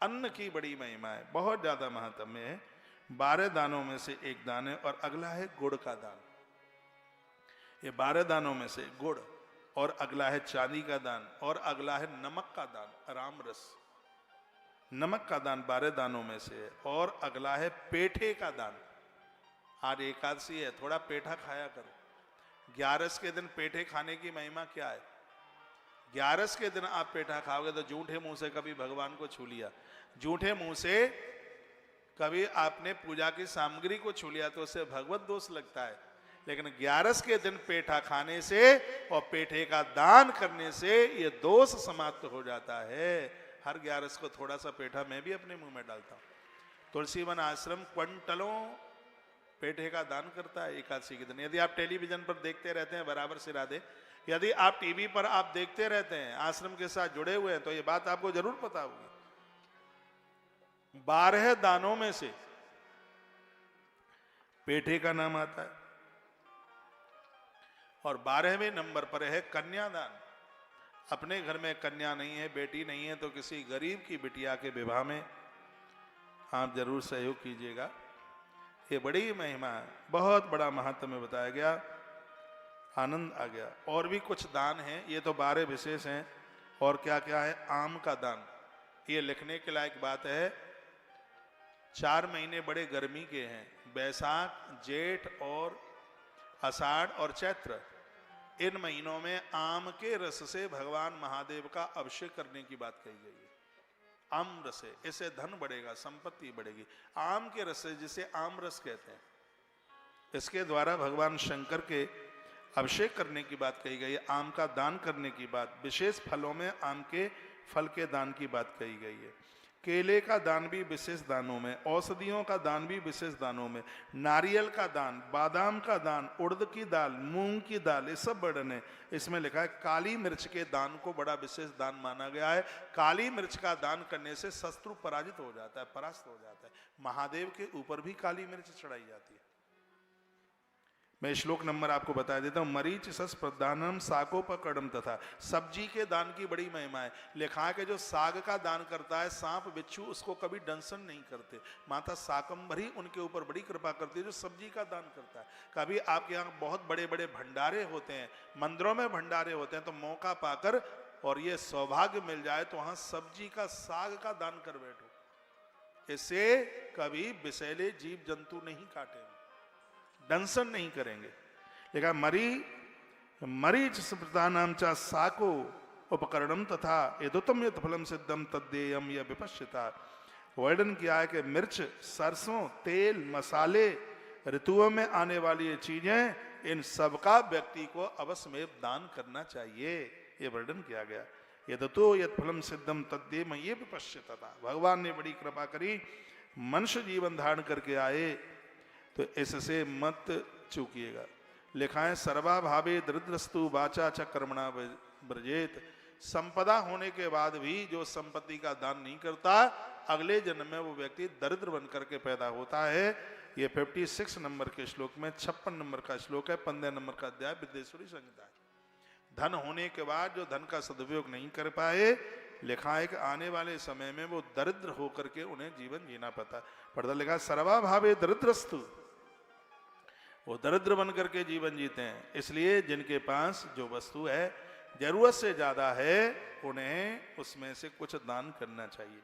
अन्न की बड़ी महिमा है, बहुत ज्यादा महत्व है। 12 दानों में से एक दान है। और अगला है गुड़ का दान। ये 12 दानों में से गुड़, और अगला है चांदी का दान, और अगला है नमक का दान, राम रस। नमक का दान 12 दानों में से है। और अगला है पेठे का दान। आज एकादशी है, थोड़ा पेठा खाया करो। 11 के दिन पेठे खाने की महिमा क्या है? 11 के दिन आप पेठा खाओगे तो झूठे मुंह से कभी भगवान को छू लिया, झूठे मुंह से कभी आपने पूजा की सामग्री को छू लिया, तो उससे भगवत दोष लगता है। लेकिन 11 के दिन पेठा खाने से और पेठे का दान करने से ये दोष समाप्त हो जाता है। हर 11 को थोड़ा सा पेठा मैं भी अपने मुंह में डालता हूं। तुलसीवन आश्रम क्विंटलों पेठे का दान करता है एकादशी के दिन। यदि आप टेलीविजन पर देखते रहते हैं बराबर से राधे, यदि आप टीवी पर आप देखते रहते हैं, आश्रम के साथ जुड़े हुए हैं, तो ये बात आपको जरूर पता होगी। 12 दानों में से पेठे का नाम आता है। और 12वें नंबर पर है कन्यादान। अपने घर में कन्या नहीं है, बेटी नहीं है, तो किसी गरीब की बिटिया के विवाह में आप जरूर सहयोग कीजिएगा। ये बड़ी महिमा है, बहुत बड़ा महत्व में बताया गया, आनंद आ गया। और भी कुछ दान हैं, ये तो 12 विशेष हैं। और क्या क्या है? आम का दान। ये लिखने के लायक बात है। 4 महीने बड़े गर्मी के हैं, बैसाख, जेठ और आषाढ़ और चैत्र। इन महीनों में आम के रस से भगवान महादेव का अभिषेक करने की बात कही गई है। आम रसे, इससे धन बढ़ेगा, संपत्ति बढ़ेगी। आम के रस से, जिसे आम रस कहते हैं, इसके द्वारा भगवान शंकर के अभिषेक करने की बात कही गई है। आम का दान करने की बात, विशेष फलों में आम के फल के दान की बात कही गई है। केले का दान भी विशेष दानों में, औषधियों का दान भी विशेष दानों में, नारियल का दान, बादाम का दान, उड़द की दाल, मूंग की दाल, ये सब वर्णन है। इसमें लिखा है काली मिर्च के दान को बड़ा विशेष दान माना गया है। काली मिर्च का दान करने से शत्रु पराजित हो जाता है, परास्त हो जाता है। महादेव के ऊपर भी काली मिर्च चढ़ाई जाती है। मैं श्लोक नंबर आपको बता देता हूं। मरीच सस प्रदानम साकोपकर्णम तथा, सब्जी के दान की बड़ी महिमा है। लिखा है कि जो साग का दान करता है, सांप बिच्छू उसको कभी दंशन नहीं करते। माता शाकंभरी उनके ऊपर बड़ी कृपा करती है जो सब्जी का दान करता है। कभी आपके यहाँ बहुत बड़े बड़े भंडारे होते हैं, मंदिरों में भंडारे होते हैं, तो मौका पाकर और ये सौभाग्य मिल जाए तो वहां सब्जी का, साग का दान कर बैठो। इससे कभी विषैले जीव जंतु नहीं काटेंगे, दंशन नहीं करेंगे। लेकिन मरीच प्रदानाम चा साको उपकरणम तथा यदुतम यत फलम सिद्धम तद्देयम या विपश्यता। वर्णन किया है कि मिर्च, सरसों, तेल, मसाले, ऋतुओं में आने वाली ये चीजें, इन सबका व्यक्ति को अवश्य में दान करना चाहिए, ये वर्णन किया गया। यदुतो यत फलम सिद्धम तद्देयम ये विपश्यता। भगवान ने बड़ी कृपा करी, मनुष्य जीवन धारण करके आए तो इससे मत चूकिएगा। लिखा है सर्वा भावे दरिद्रस्तु वाचा च कर्मणा ब्रजेत। संपदा होने के बाद भी जो संपत्ति का दान नहीं करता, अगले जन्म में वो व्यक्ति दरिद्र बन करके पैदा होता है। ये 56 नंबर के श्लोक में 56 नंबर का श्लोक है, 15 नंबर का अध्याय विद्येश्वरी संहिता है। धन होने के बाद जो धन का सदुपयोग नहीं कर पाए, लिखा है कि आने वाले समय में वो दरिद्र होकर के उन्हें जीवन जीना पड़ता। लिखा सर्वा भावे दरिद्रस्तु, वो दरिद्र बन करके जीवन जीते हैं। इसलिए जिनके पास जो वस्तु है जरूरत से ज्यादा है, उन्हें उसमें से कुछ दान करना चाहिए।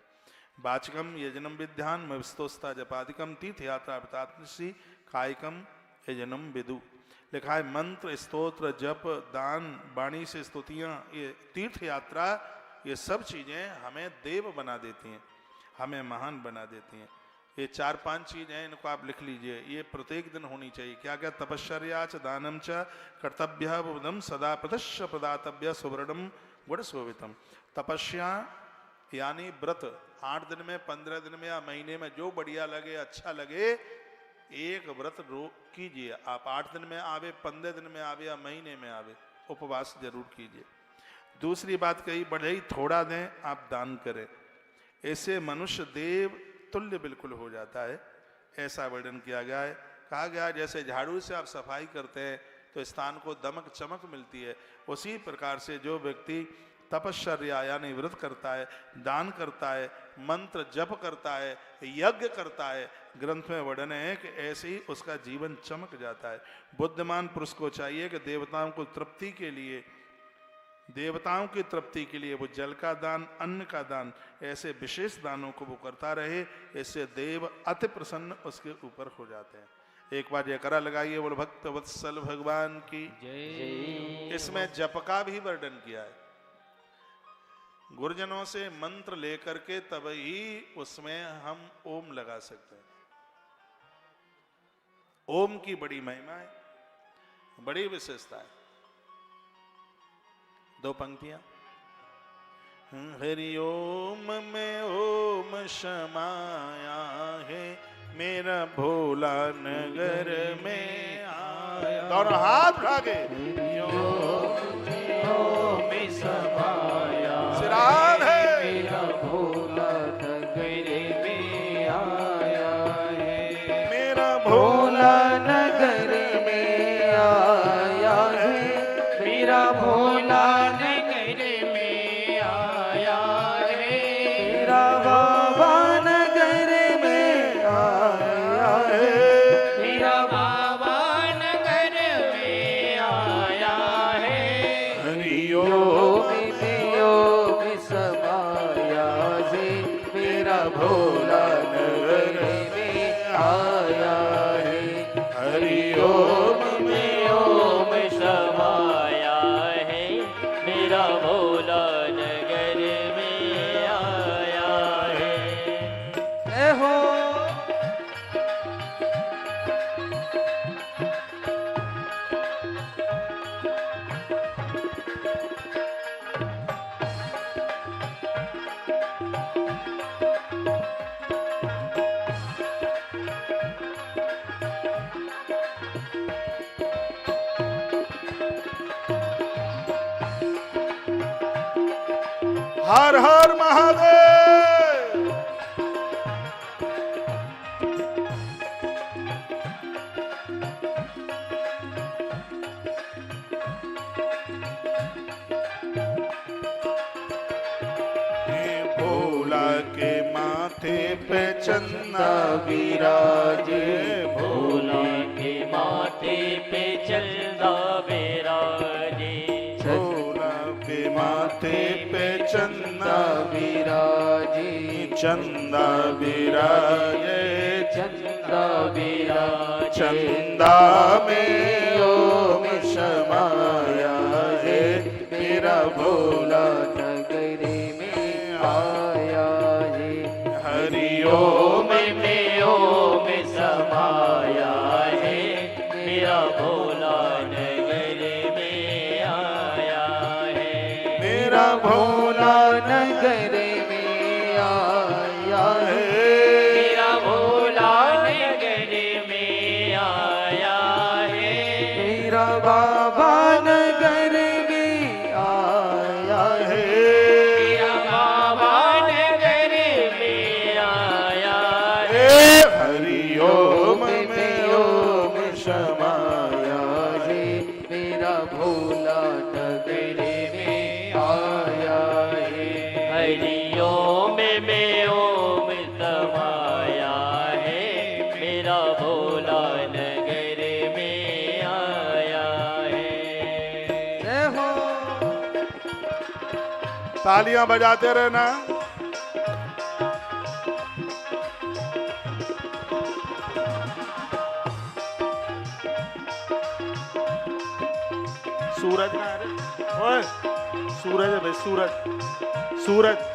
वाचकम यजनम विद्यान मस्तोस्ता जपादिकम तीर्थयात्रा वृतात्मसी कायिकम यजनम विदु। लिखा है मंत्र, स्तोत्र, जप, दान, वाणी से स्तुतियां, ये तीर्थ यात्रा, ये सब चीजें हमें देव बना देती हैं, हमें महान बना देती हैं। ये 4-5 चीजें हैं, इनको आप लिख लीजिए, ये प्रत्येक दिन होनी चाहिए। क्या क्या? तपश्चर्या च दानम च कर्तव्य बुधम सदा प्रदश्य प्रदातव्य सुवर्णम गुण शोभितम। तपस्या यानी व्रत, 8 दिन में, 15 दिन में या महीने में जो बढ़िया लगे, अच्छा लगे, एक व्रत कीजिए। आप 8 दिन में आवे, 15 दिन में आवे या महीने में आवे, उपवास जरूर कीजिए। दूसरी बात कही, बढ़े ही थोड़ा दें, आप दान करें। ऐसे मनुष्य देव तुल्य बिल्कुल हो जाता है, ऐसा वर्णन किया गया है। कहा गया जैसे झाड़ू से आप सफाई करते हैं तो स्थान को दमक चमक मिलती है, उसी प्रकार से जो व्यक्ति तपश्चर्या यानी व्रत करता है, दान करता है, मंत्र जप करता है, यज्ञ करता है, ग्रंथ में वर्णन है कि ऐसे ही उसका जीवन चमक जाता है। बुद्धिमान पुरुष को चाहिए कि देवताओं को तृप्ति के लिए, देवताओं की तृप्ति के लिए वो जल का दान, अन्न का दान, ऐसे विशेष दानों को वो करता रहे। इससे देव अति प्रसन्न उसके ऊपर हो जाते हैं। एक बार जयकारा लगाइए, बोल भक्त वत्सल भगवान की जय। इसमें जप का भी वर्णन किया है। गुरुजनों से मंत्र लेकर के तब ही उसमें हम ओम लगा सकते हैं। ओम की बड़ी महिमा है, बड़ी विशेषता है। 2 पंक्तियां। हरि ओम में ओम समाया है, मेरा भोला नगर में आया। दोनों हाथ उठा के ओम समाया सिरान है, मेरा भोला नगर में आया है, मेरा भोला नगर में आया है, मेरा भोला नगर में आया है, मेरा बाबा नगर में आया है, मेरा बाबा नगर में आया है। हरि ओम योग समाया से मेरा भोला नगर में आया है। हरि ओम में ओम समाया है, हर हर महादेव। भोला के माथे पे चंदा विराजे, भोला के माथे पे चंदा विराजे, भोला के माथे पे चंदा विराजे, चंदा विराजे, चंदा विराजे, चंदा में ओम समाया है, मेरा भोला नगरी में आया है। हरि ओम ओम में ओम समाया है, मेरा भोला नगरी में आया है। मेरा भोला नगर में आया है, है। मेरा भोला नगर में आया है। मेरा बाबा नगर में आया है, मेरा बाबा नगर में आया है। हरि ओम में ओम समाया है, मेरा भोला नगर में आया है। हरि ओम में ओम समाया है, मेरा भोला नगर में आया है। जय हो। तालियां बजाते रहना। सूरज ना रे, ओए सूरज है भाई, सूरज सूरज।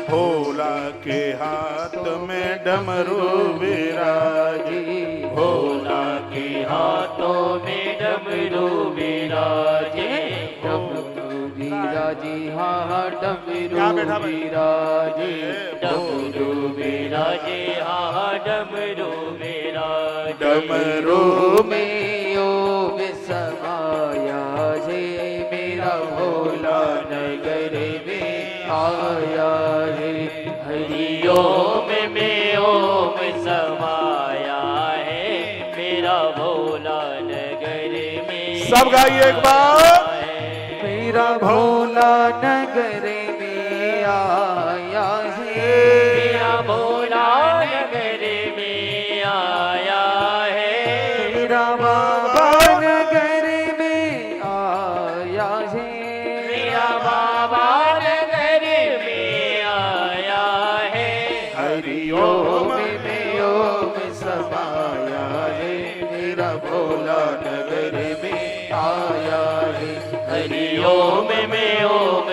भोला के हाथ में डमरू विराजी, भोला के हाथों में डमरू विराजे, डमरू विराजे, हाँ हाँ डमरू क्या बैठा भाई? विराजे, डमरू विराजे, हाँ हाँ डमरू विराजे। डमरू में ओम समाया है, मेरा भोला नगर में आया है। हरि ओम में ओम समाया है, मेरा भोला नगर में। सब गाइए एक बार। मेरा भोला नगर में आया है, मेरा भोला नगर में आया है। मेरा बाबा नगर में आया है, मेरा बाबा नगर में आया है। हरि ओम ओम में ओम समाया है, मेरा भोला नगर में आया है। हरि ओम में ओम